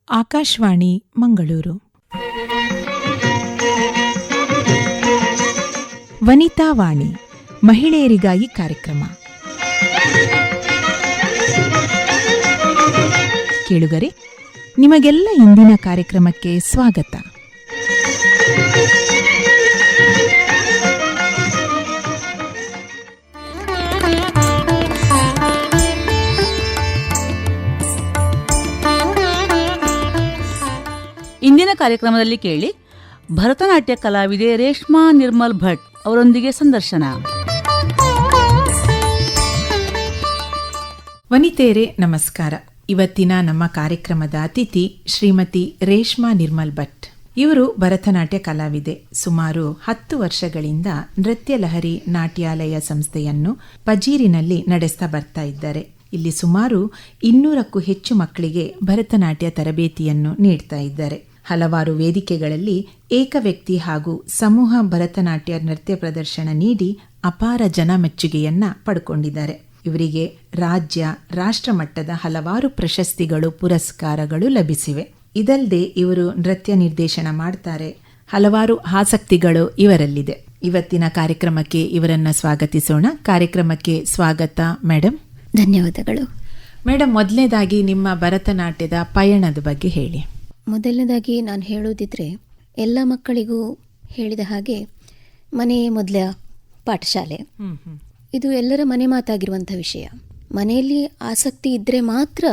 ಆಕಾಶವಾಣಿ ಮಂಗಳೂರು. ವನಿತಾ ವಾಣಿ, ಮಹಿಳೆಯರಿಗಾಗಿ ಕಾರ್ಯಕ್ರಮ. ಕೇಳುಗರೆ, ನಿಮಗೆಲ್ಲ ಇಂದಿನ ಕಾರ್ಯಕ್ರಮಕ್ಕೆ ಸ್ವಾಗತ. ಇಂದಿನ ಕಾರ್ಯಕ್ರಮದಲ್ಲಿ ಕೇಳಿ, ಭರತನಾಟ್ಯ ಕಲಾವಿದೆ ರೇಷ್ಮಾ ನಿರ್ಮಲ್ ಭಟ್ ಅವರೊಂದಿಗೆ ಸಂದರ್ಶನ. ವನಿತೆಯರೇ ನಮಸ್ಕಾರ. ಇವತ್ತಿನ ನಮ್ಮ ಕಾರ್ಯಕ್ರಮದ ಅತಿಥಿ ಶ್ರೀಮತಿ ರೇಷ್ಮಾ ನಿರ್ಮಲ್ ಭಟ್. ಇವರು ಭರತನಾಟ್ಯ ಕಲಾವಿದೆ. ಸುಮಾರು 10 ವರ್ಷಗಳಿಂದ ನೃತ್ಯ ಲಹರಿ ನಾಟ್ಯಾಲಯ ಸಂಸ್ಥೆಯನ್ನು ಪಜೀರಿನಲ್ಲಿ ನಡೆಸ್ತಾ ಬರ್ತಾ ಇದ್ದಾರೆ. ಇಲ್ಲಿ ಸುಮಾರು 200ಕ್ಕೂ ಹೆಚ್ಚು ಮಕ್ಕಳಿಗೆ ಭರತನಾಟ್ಯ ತರಬೇತಿಯನ್ನು ನೀಡ್ತಾ ಇದ್ದಾರೆ. ಹಲವಾರು ವೇದಿಕೆಗಳಲ್ಲಿ ಏಕವ್ಯಕ್ತಿ ಹಾಗೂ ಸಮೂಹ ಭರತನಾಟ್ಯ ನೃತ್ಯ ಪ್ರದರ್ಶನ ನೀಡಿ ಅಪಾರ ಜನಮೆಚ್ಚುಗೆಯನ್ನ ಪಡ್ಕೊಂಡಿದ್ದಾರೆ. ಇವರಿಗೆ ರಾಜ್ಯ, ರಾಷ್ಟ್ರ ಮಟ್ಟದ ಹಲವಾರು ಪ್ರಶಸ್ತಿಗಳು, ಪುರಸ್ಕಾರಗಳು ಲಭಿಸಿವೆ. ಇದಲ್ಲದೆ ಇವರು ನೃತ್ಯ ನಿರ್ದೇಶನ ಮಾಡ್ತಾರೆ. ಹಲವಾರು ಆಸಕ್ತಿಗಳು ಇವರಲ್ಲಿದೆ. ಇವತ್ತಿನ ಕಾರ್ಯಕ್ರಮಕ್ಕೆ ಇವರನ್ನ ಸ್ವಾಗತಿಸೋಣ. ಕಾರ್ಯಕ್ರಮಕ್ಕೆ ಸ್ವಾಗತ ಮೇಡಮ್. ಧನ್ಯವಾದಗಳು ಮೇಡಮ್. ಮೊದಲನೇದಾಗಿ ನಿಮ್ಮ ಭರತನಾಟ್ಯದ ಪಯಣದ ಬಗ್ಗೆ ಹೇಳಿ. ಮೊದಲನೇದಾಗಿ ನಾನು ಹೇಳೋದಿದ್ರೆ, ಎಲ್ಲ ಮಕ್ಕಳಿಗೂ ಹೇಳಿದ ಹಾಗೆ ಮನೆಯೇ ಮೊದಲ ಪಾಠಶಾಲೆ. ಇದು ಎಲ್ಲರ ಮನೆ ಮಾತಾಗಿರುವಂಥ ವಿಷಯ. ಮನೆಯಲ್ಲಿ ಆಸಕ್ತಿ ಇದ್ದರೆ ಮಾತ್ರ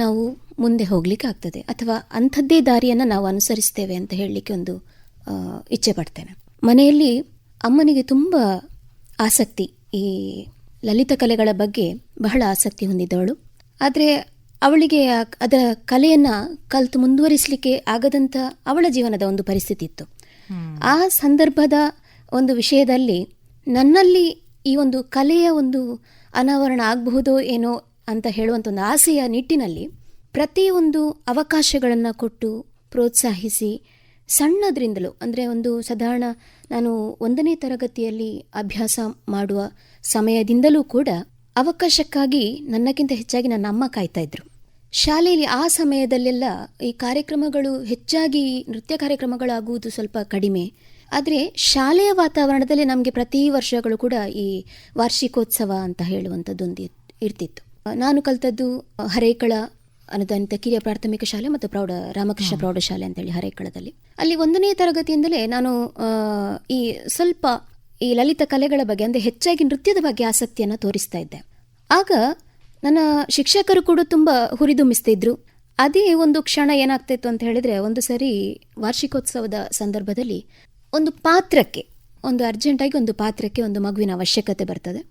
ನಾವು ಮುಂದೆ ಹೋಗ್ಲಿಕ್ಕೆ ಆಗ್ತದೆ, ಅಥವಾ ಅಂಥದ್ದೇ ದಾರಿಯನ್ನು ನಾವು ಅನುಸರಿಸ್ತೇವೆ ಅಂತ ಹೇಳಲಿಕ್ಕೆ ಒಂದು ಇಚ್ಛೆ ಪಡ್ತೇನೆ. ಮನೆಯಲ್ಲಿ ಅಮ್ಮನಿಗೆ ತುಂಬ ಆಸಕ್ತಿ, ಈ ಲಲಿತ ಕಲೆಗಳ ಬಗ್ಗೆ ಬಹಳ ಆಸಕ್ತಿ ಹೊಂದಿದ್ದವಳು. ಆದರೆ ಅವಳಿಗೆ ಅದರ ಕಲೆಯನ್ನು ಕಲಿತು ಮುಂದುವರಿಸಲಿಕ್ಕೆ ಆಗದಂಥ ಅವಳ ಜೀವನದ ಒಂದು ಪರಿಸ್ಥಿತಿ ಇತ್ತು. ಆ ಸಂದರ್ಭದ ಒಂದು ವಿಷಯದಲ್ಲಿ ನನ್ನಲ್ಲಿ ಈ ಒಂದು ಕಲೆಯ ಒಂದು ಅನಾವರಣ ಆಗಬಹುದೋ ಏನೋ ಅಂತ ಹೇಳುವಂಥ ಒಂದು ಆಸೆಯ ನಿಟ್ಟಿನಲ್ಲಿ ಪ್ರತಿಯೊಂದು ಅವಕಾಶಗಳನ್ನು ಕೊಟ್ಟು ಪ್ರೋತ್ಸಾಹಿಸಿ, ಸಣ್ಣದ್ರಿಂದಲೂ ಅಂದರೆ ಒಂದು ಸಾಧಾರಣ ನಾನು 1ನೇ ತರಗತಿಯಲ್ಲಿ ಅಭ್ಯಾಸ ಮಾಡುವ ಸಮಯದಿಂದಲೂ ಕೂಡ ಅವಕಾಶಕ್ಕಾಗಿ ನನ್ನಕ್ಕಿಂತ ಹೆಚ್ಚಾಗಿ ನನ್ನ ಅಮ್ಮ ಕಾಯ್ತಾ ಇದ್ರು. ಶಾಲೆಯಲ್ಲಿ ಆ ಸಮಯದಲ್ಲೆಲ್ಲ ಈ ಕಾರ್ಯಕ್ರಮಗಳು ಹೆಚ್ಚಾಗಿ ನೃತ್ಯ ಕಾರ್ಯಕ್ರಮಗಳಾಗುವುದು ಸ್ವಲ್ಪ ಕಡಿಮೆ. ಆದರೆ ಶಾಲೆಯ ವಾತಾವರಣದಲ್ಲಿ ನಮಗೆ ಪ್ರತಿ ವರ್ಷಗಳು ಕೂಡ ಈ ವಾರ್ಷಿಕೋತ್ಸವ ಅಂತ ಹೇಳುವಂಥದ್ದೊಂದು ಇರ್ತಿತ್ತು. ನಾನು ಕಲಿತದ್ದು ಹರೇಕಳ ಅನುದಾನಿತ ಕಿರಿಯ ಪ್ರಾಥಮಿಕ ಶಾಲೆ ಮತ್ತು ರಾಮಕೃಷ್ಣ ಪ್ರೌಢಶಾಲೆ ಅಂತೇಳಿ ಹರೇಕಳದಲ್ಲಿ. ಅಲ್ಲಿ 1ನೇ ತರಗತಿಯಿಂದಲೇ ನಾನು ಈ ಸ್ವಲ್ಪ ಈ ಲಲಿತ ಕಲೆಗಳ ಬಗ್ಗೆ, ಅಂದರೆ ಹೆಚ್ಚಾಗಿ ನೃತ್ಯದ ಬಗ್ಗೆ ಆಸಕ್ತಿಯನ್ನು ತೋರಿಸ್ತಾ ಇದ್ದೆ. ಆಗ ನನ್ನ ಶಿಕ್ಷಕರು ಕೂಡ ತುಂಬ ಹುರಿದುಂಬಿಸ್ತಿದ್ರು. ಅದೇ ಒಂದು ಕ್ಷಣ ಏನಾಗ್ತಾಯಿತ್ತು ಅಂತ ಹೇಳಿದರೆ, ಒಂದು ಸರಿ ವಾರ್ಷಿಕೋತ್ಸವದ ಸಂದರ್ಭದಲ್ಲಿ ಒಂದು ಪಾತ್ರಕ್ಕೆ, ಒಂದು ಅರ್ಜೆಂಟಾಗಿ ಒಂದು ಪಾತ್ರಕ್ಕೆ ಒಂದು ಮಗುವಿನ ಅವಶ್ಯಕತೆ ಬರ್ತದೆ.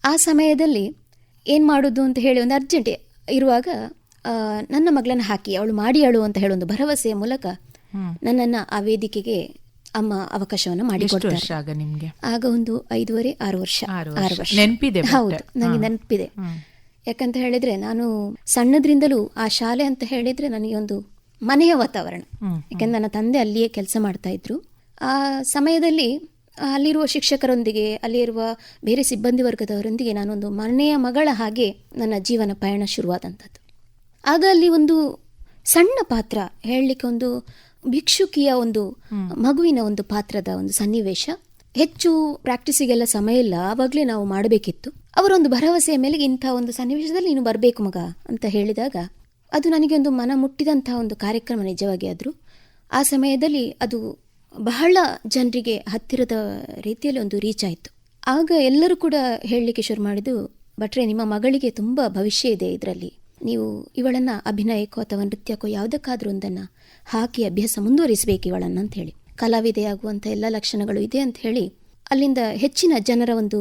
ಆ ಸಮಯದಲ್ಲಿ ಏನು ಮಾಡೋದು ಅಂತ ಹೇಳಿ ಒಂದು ಅರ್ಜೆಂಟ್ ಇರುವಾಗ ನನ್ನ ಮಗಳನ್ನು ಹಾಕಿ ಅವಳು ಮಾಡಿ ಅಳು ಅಂತ ಹೇಳೋ ಒಂದು ಭರವಸೆಯ ಮೂಲಕ ನನ್ನನ್ನು ಆ ವೇದಿಕೆಗೆ ಅಮ್ಮ ಅವಕಾಶವನ್ನು ಮಾಡಿಕೊಡ್ತಾರೆ. ಆಗ ಒಂದು 5-6 ವರ್ಷ. ನೆನಪಿದೆ? ಹೌದು, ನನಗೆ ನೆನಪಿದೆ. ಯಾಕಂತ ಹೇಳಿದ್ರೆ, ನಾನು ಸಣ್ಣದ್ರಿಂದಲೂ ಆ ಶಾಲೆ ಅಂತ ಹೇಳಿದ್ರೆ ನನಗೆ ಒಂದು ಮನೆಯ ವಾತಾವರಣ. ಯಾಕಂದ್ರೆ ನನ್ನ ತಂದೆ ಅಲ್ಲಿಯೇ ಕೆಲಸ ಮಾಡ್ತಾ ಇದ್ರು. ಆ ಸಮಯದಲ್ಲಿ ಅಲ್ಲಿರುವ ಶಿಕ್ಷಕರೊಂದಿಗೆ, ಅಲ್ಲಿರುವ ಬೇರೆ ಸಿಬ್ಬಂದಿ ವರ್ಗದವರೊಂದಿಗೆ ನಾನೊಂದು ಮನೆಯ ಮಗಳ ಹಾಗೆ ನನ್ನ ಜೀವನ ಪಯಣ ಶುರುವಾದಂಥದ್ದು. ಆಗ ಅಲ್ಲಿ ಒಂದು ಸಣ್ಣ ಪಾತ್ರ ಹೇಳಲಿಕ್ಕೆ, ಒಂದು ಭಿಕ್ಷುಕಿಯ ಒಂದು ಮಗುವಿನ ಒಂದು ಪಾತ್ರದ ಒಂದು ಸನ್ನಿವೇಶ. ಹೆಚ್ಚು ಪ್ರಾಕ್ಟೀಸಿಗೆಲ್ಲ ಸಮಯ ಇಲ್ಲ, ಆವಾಗಲೇ ನಾವು ಮಾಡಬೇಕಿತ್ತು. ಅವರೊಂದು ಭರವಸೆಯ ಮೇಲೆ ಇಂಥ ಒಂದು ಸನ್ನಿವೇಶದಲ್ಲಿ ನೀನು ಬರಬೇಕು ಮಗ ಅಂತ ಹೇಳಿದಾಗ, ಅದು ನನಗೆ ಒಂದು ಮನ ಮುಟ್ಟಿದಂಥ ಒಂದು ಕಾರ್ಯಕ್ರಮ ನಿಜವಾಗಿ. ಆದರೂ ಆ ಸಮಯದಲ್ಲಿ ಅದು ಬಹಳ ಜನರಿಗೆ ಹತ್ತಿರದ ರೀತಿಯಲ್ಲಿ ಒಂದು ರೀಚ್ ಆಯಿತು. ಆಗ ಎಲ್ಲರೂ ಕೂಡ ಹೇಳಲಿಕ್ಕೆ ಶುರು ಮಾಡಿದ್ದು, ಭಟ್ರೆ ನಿಮ್ಮ ಮಗಳಿಗೆ ತುಂಬ ಭವಿಷ್ಯ ಇದೆ ಇದರಲ್ಲಿ, ನೀವು ಇವಳನ್ನು ಅಭಿನಯಕ್ಕೋ ಅಥವಾ ನೃತ್ಯಕ್ಕೋ ಯಾವುದಕ್ಕಾದ್ರೂ ಒಂದನ್ನು ಹಾಕಿ ಅಭ್ಯಾಸ ಮುಂದುವರಿಸಬೇಕು ಇವಳನ್ನು ಅಂತ ಹೇಳಿ. ಕಲಾವಿದೆಯಾಗುವಂಥ ಎಲ್ಲ ಲಕ್ಷಣಗಳು ಇದೆ ಅಂತ ಹೇಳಿ ಅಲ್ಲಿಂದ ಹೆಚ್ಚಿನ ಜನರ ಒಂದು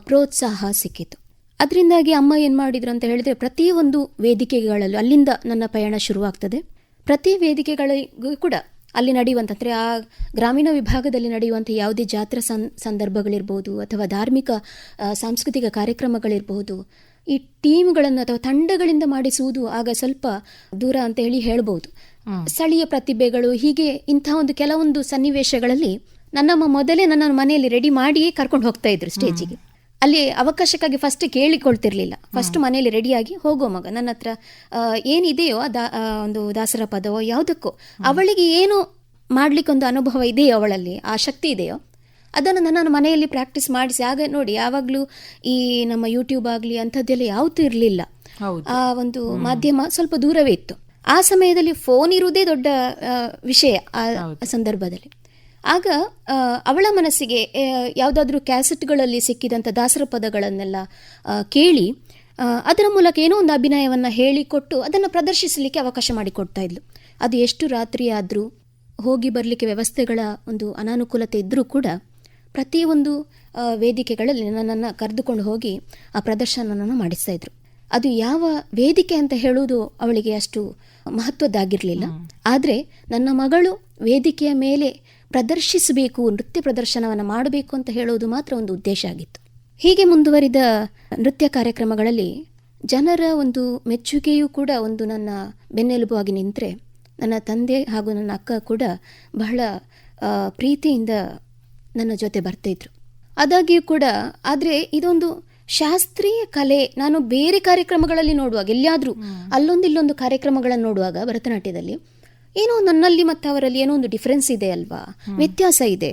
ಪ್ರೋತ್ಸಾಹ ಸಿಕ್ಕಿತು. ಅದರಿಂದಾಗಿ ಅಮ್ಮ ಏನು ಮಾಡಿದ್ರು ಅಂತ ಹೇಳಿದರೆ, ಪ್ರತಿಯೊಂದು ವೇದಿಕೆಗಳಲ್ಲೂ ಅಲ್ಲಿಂದ ನನ್ನ ಪಯಣ ಶುರುವಾಗ್ತದೆ. ಪ್ರತಿ ವೇದಿಕೆಗಳಿಗೂ ಕೂಡ ಅಲ್ಲಿ ನಡೆಯುವಂತಂದರೆ ಆ ಗ್ರಾಮೀಣ ವಿಭಾಗದಲ್ಲಿ ನಡೆಯುವಂಥ ಯಾವುದೇ ಜಾತ್ರಾ ಸಂದರ್ಭಗಳಿರ್ಬೋದು ಅಥವಾ ಧಾರ್ಮಿಕ ಸಾಂಸ್ಕೃತಿಕ ಕಾರ್ಯಕ್ರಮಗಳಿರ್ಬೋದು, ಈ ಟೀಮ್ಗಳನ್ನು ಅಥವಾ ತಂಡಗಳಿಂದ ಮಾಡಿಸುವುದು ಆಗ ಸ್ವಲ್ಪ ದೂರ ಅಂತ ಹೇಳಿ ಹೇಳ್ಬೋದು. ಸ್ಥಳೀಯ ಪ್ರತಿಭೆಗಳು, ಹೀಗೆ ಇಂಥ ಒಂದು ಕೆಲವೊಂದು ಸನ್ನಿವೇಶಗಳಲ್ಲಿ ನನ್ನಮ್ಮ ಮೊದಲೇ ನನ್ನನ್ನು ಮನೆಯಲ್ಲಿ ರೆಡಿ ಮಾಡಿಯೇ ಕರ್ಕೊಂಡು ಹೋಗ್ತಾ ಇದ್ರು ಸ್ಟೇಜಿಗೆ. ಅಲ್ಲಿ ಅವಕಾಶಕ್ಕಾಗಿ ಫಸ್ಟ್ ಕೇಳಿಕೊಳ್ತಿರ್ಲಿಲ್ಲ. ಫಸ್ಟ್ ಮನೆಯಲ್ಲಿ ರೆಡಿಯಾಗಿ ಹೋಗೋ ಮಗ, ನನ್ನ ಹತ್ರ ಏನಿದೆಯೋ ಒಂದು ದಾಸರ ಪದವೋ ಯಾವುದಕ್ಕೋ ಅವಳಿಗೆ ಏನು ಮಾಡ್ಲಿಕ್ಕೆ ಒಂದು ಅನುಭವ ಇದೆಯೋ, ಅವಳಲ್ಲಿ ಆ ಶಕ್ತಿ ಇದೆಯೋ ಅದನ್ನು ನಾನು ಮನೆಯಲ್ಲಿ ಪ್ರಾಕ್ಟೀಸ್ ಮಾಡಿಸಿ. ಆಗ ನೋಡಿ, ಯಾವಾಗಲೂ ಈ ನಮ್ಮ ಯೂಟ್ಯೂಬ್ ಆಗಲಿ ಅಂಥದ್ದೆಲ್ಲ ಯಾವತ್ತೂ ಇರಲಿಲ್ಲ. ಆ ಒಂದು ಮಾಧ್ಯಮ ಸ್ವಲ್ಪ ದೂರವೇ ಇತ್ತು. ಆ ಸಮಯದಲ್ಲಿ ಫೋನ್ ಇರುವುದೇ ದೊಡ್ಡ ವಿಷಯ ಆ ಸಂದರ್ಭದಲ್ಲಿ. ಆಗ ಅವಳ ಮನಸ್ಸಿಗೆ ಯಾವುದಾದ್ರೂ ಕ್ಯಾಸೆಟ್ಗಳಲ್ಲಿ ಸಿಕ್ಕಿದಂಥ ದಾಸರ ಪದಗಳನ್ನೆಲ್ಲ ಕೇಳಿ ಅದರ ಮೂಲಕ ಏನೋ ಒಂದು ಅಭಿನಯವನ್ನು ಹೇಳಿಕೊಟ್ಟು ಅದನ್ನು ಪ್ರದರ್ಶಿಸಲಿಕ್ಕೆ ಅವಕಾಶ ಮಾಡಿಕೊಡ್ತಾ ಇದ್ಲು. ಅದು ಎಷ್ಟು ರಾತ್ರಿ ಆದರೂ, ಹೋಗಿ ಬರಲಿಕ್ಕೆ ವ್ಯವಸ್ಥೆಗಳ ಒಂದು ಅನಾನುಕೂಲತೆ ಇದ್ದರೂ ಕೂಡ ಪ್ರತಿಯೊಂದು ವೇದಿಕೆಗಳಲ್ಲಿ ನನ್ನನ್ನು ಕರೆದುಕೊಂಡು ಹೋಗಿ ಆ ಪ್ರದರ್ಶನವನ್ನು ಮಾಡಿಸ್ತಾ ಇದ್ರು. ಅದು ಯಾವ ವೇದಿಕೆ ಅಂತ ಹೇಳುವುದು ಅವಳಿಗೆ ಅಷ್ಟು ಮಹತ್ವದ್ದಾಗಿರಲಿಲ್ಲ. ಆದರೆ ನನ್ನ ಮಗಳು ವೇದಿಕೆಯ ಮೇಲೆ ಪ್ರದರ್ಶಿಸಬೇಕು, ನೃತ್ಯ ಪ್ರದರ್ಶನವನ್ನು ಮಾಡಬೇಕು ಅಂತ ಹೇಳೋದು ಮಾತ್ರ ಒಂದು ಉದ್ದೇಶ ಆಗಿತ್ತು. ಹೀಗೆ ಮುಂದುವರಿದ ನೃತ್ಯ ಕಾರ್ಯಕ್ರಮಗಳಲ್ಲಿ ಜನರ ಒಂದು ಮೆಚ್ಚುಗೆಯೂ ಕೂಡ ಒಂದು ನನ್ನ ಬೆನ್ನೆಲುಬು ಆಗಿ ನಿಂತರೆ, ನನ್ನ ತಂದೆ ಹಾಗೂ ನನ್ನ ಅಕ್ಕ ಕೂಡ ಬಹಳ ಪ್ರೀತಿಯಿಂದ ನನ್ನ ಜೊತೆ ಬರ್ತಿದ್ರು. ಆದಾಗ್ಯೂ ಕೂಡ ಆದರೆ ಇದೊಂದು ಶಾಸ್ತ್ರೀಯ ಕಲೆ. ನಾನು ಬೇರೆ ಕಾರ್ಯಕ್ರಮಗಳಲ್ಲಿ ನೋಡುವಾಗ, ಎಲ್ಲಿಯಾದರೂ ಅಲ್ಲೊಂದು ಇಲ್ಲೊಂದು ಕಾರ್ಯಕ್ರಮಗಳನ್ನು ನೋಡುವಾಗ ಭರತನಾಟ್ಯದಲ್ಲಿ ಏನೋ ನನ್ನಲ್ಲಿ ಮತ್ತು ಅವರಲ್ಲಿ ಏನೋ ಒಂದು ಡಿಫ್ರೆನ್ಸ್ ಇದೆ ಅಲ್ವಾ, ವ್ಯತ್ಯಾಸ ಇದೆ.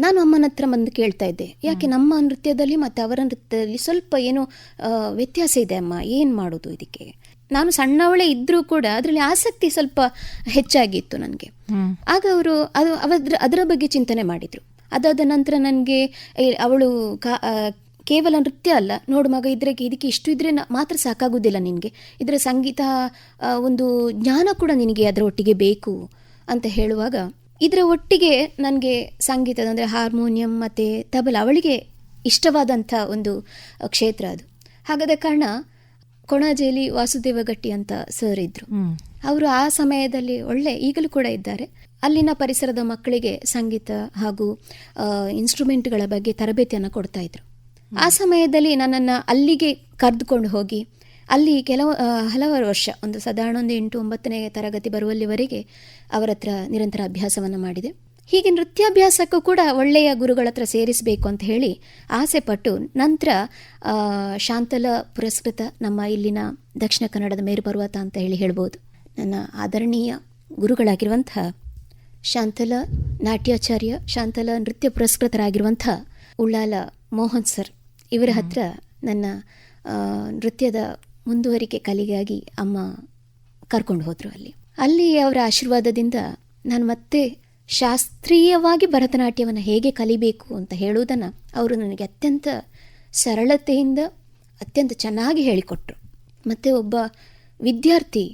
ನಾನು ಅಮ್ಮನ ಹತ್ರ ಬಂದು ಕೇಳ್ತಾ ಇದ್ದೆ, ಯಾಕೆ ನಮ್ಮ ನೃತ್ಯದಲ್ಲಿ ಮತ್ತು ಅವರ ನೃತ್ಯದಲ್ಲಿ ಸ್ವಲ್ಪ ಏನೋ ವ್ಯತ್ಯಾಸ ಇದೆ ಅಮ್ಮ, ಏನು ಮಾಡೋದು ಇದಕ್ಕೆ? ನಾನು ಸಣ್ಣವಳೇ ಇದ್ದರೂ ಕೂಡ ಅದರಲ್ಲಿ ಆಸಕ್ತಿ ಸ್ವಲ್ಪ ಹೆಚ್ಚಾಗಿತ್ತು ನನಗೆ. ಆಗ ಅವರು ಅದರ ಬಗ್ಗೆ ಚಿಂತನೆ ಮಾಡಿದರು. ಅದಾದ ನಂತರ ನನಗೆ ಅವಳು ಕೇವಲ ನೃತ್ಯ ಅಲ್ಲ, ನೋಡು ಮಗ, ಇದಕ್ಕೆ ಇಷ್ಟು ಇದ್ರೆ ಮಾತ್ರ ಸಾಕಾಗೋದಿಲ್ಲ ನಿನಗೆ, ಇದರ ಸಂಗೀತ ಒಂದು ಜ್ಞಾನ ಕೂಡ ನಿನಗೆ ಅದರ ಒಟ್ಟಿಗೆ ಬೇಕು ಅಂತ ಹೇಳುವಾಗ, ಇದರ ಒಟ್ಟಿಗೆ ನನಗೆ ಸಂಗೀತದ ಅಂದರೆ ಹಾರ್ಮೋನಿಯಂ ಮತ್ತು ತಬಲ ಅವಳಿಗೆ ಇಷ್ಟವಾದಂಥ ಒಂದು ಕ್ಷೇತ್ರ ಅದು. ಹಾಗಾದ ಕಾರಣ ಕೊಣಾಜೆಯಲ್ಲಿ ವಾಸುದೇವ ಗಟ್ಟಿ ಅಂತ ಸರ್ ಇದ್ದರು. ಅವರು ಆ ಸಮಯದಲ್ಲಿ ಈಗಲೂ ಕೂಡ ಇದ್ದಾರೆ, ಅಲ್ಲಿನ ಪರಿಸರದ ಮಕ್ಕಳಿಗೆ ಸಂಗೀತ ಹಾಗೂ ಇನ್ಸ್ಟ್ರೂಮೆಂಟ್ಗಳ ಬಗ್ಗೆ ತರಬೇತಿಯನ್ನು ಕೊಡ್ತಾ ಇದ್ರು. ಆ ಸಮಯದಲ್ಲಿ ನನ್ನನ್ನು ಅಲ್ಲಿಗೆ ಕರೆದುಕೊಂಡು ಹೋಗಿ ಅಲ್ಲಿ ಹಲವಾರು ವರ್ಷ, ಒಂದು ಸಾಧಾರಣ 8-9ನೇ ತರಗತಿ ಬರುವಲ್ಲಿವರೆಗೆ ಅವರ ಹತ್ರ ನಿರಂತರ ಅಭ್ಯಾಸವನ್ನು ಮಾಡಿದೆ. ಹೀಗೆ ನೃತ್ಯಾಭ್ಯಾಸಕ್ಕೂ ಕೂಡ ಒಳ್ಳೆಯ ಗುರುಗಳ ಹತ್ರ ಸೇರಿಸಬೇಕು ಅಂತ ಹೇಳಿ ಆಸೆ ಪಟ್ಟು, ನಂತರ ಶಾಂತಲ ಪುರಸ್ಕೃತ, ನಮ್ಮ ಇಲ್ಲಿನ ದಕ್ಷಿಣ ಕನ್ನಡದ ಮೇರು ಪರ್ವತ ಅಂತ ಹೇಳ್ಬೋದು, ನನ್ನ ಆದರಣೀಯ ಗುರುಗಳಾಗಿರುವಂಥ ಶಾಂತಲ ನಾಟ್ಯಾಚಾರ್ಯ, ಶಾಂತಲ ನೃತ್ಯ ಪುರಸ್ಕೃತರಾಗಿರುವಂಥ ಉಳ್ಳಾಲ ಮೋಹನ್ ಸರ್ ಇವರ ಹತ್ರ ನನ್ನ ನೃತ್ಯದ ಮುಂದುವರಿಕೆ ಕಲಿಗಾಗಿ ಅಮ್ಮ ಕರ್ಕೊಂಡು ಹೋದರು. ಅಲ್ಲಿ ಅವರ ಆಶೀರ್ವಾದದಿಂದ ನಾನು ಮತ್ತೆ ಶಾಸ್ತ್ರೀಯವಾಗಿ ಭರತನಾಟ್ಯವನ್ನು ಹೇಗೆ ಕಲಿಬೇಕು ಅಂತ ಹೇಳುವುದನ್ನು ಅವರು ನನಗೆ ಅತ್ಯಂತ ಸರಳತೆಯಿಂದ ಅತ್ಯಂತ ಚೆನ್ನಾಗಿ ಹೇಳಿಕೊಟ್ರು. ಮತ್ತು ಒಬ್ಬ ವಿದ್ಯಾರ್ಥಿ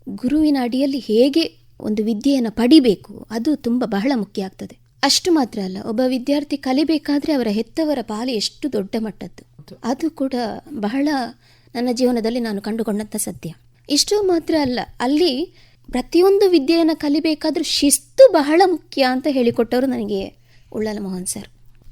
ಗುರುವಿನ ಅಡಿಯಲ್ಲಿ ಹೇಗೆ ಒಂದು ವಿದ್ಯೆಯನ್ನು ಪಡಿಬೇಕು, ಅದು ಬಹಳ ಮುಖ್ಯ ಆಗ್ತದೆ. ಅಷ್ಟು ಮಾತ್ರ ಅಲ್ಲ, ಒಬ್ಬ ವಿದ್ಯಾರ್ಥಿ ಕಲಿಬೇಕಾದ್ರೆ ಅವರ ಹೆತ್ತವರ ಪಾಲು ಎಷ್ಟು ದೊಡ್ಡ ಮಟ್ಟದ್ದು, ಅದು ಕೂಡ ಬಹಳ ನನ್ನ ಜೀವನದಲ್ಲಿ ನಾನು ಕಂಡುಕೊಂಡಂಥ ಸತ್ಯ. ಇಷ್ಟು ಮಾತ್ರ ಅಲ್ಲ, ಅಲ್ಲಿ ಪ್ರತಿಯೊಂದು ವಿದ್ಯೆಯನ್ನು ಕಲಿಬೇಕಾದ್ರೂ ಶಿಸ್ತು ಬಹಳ ಮುಖ್ಯ ಅಂತ ಹೇಳಿಕೊಟ್ಟವರು ನನಗೆ ಉಳ್ಳಾಲ ಮೋಹನ್ ಸರ್.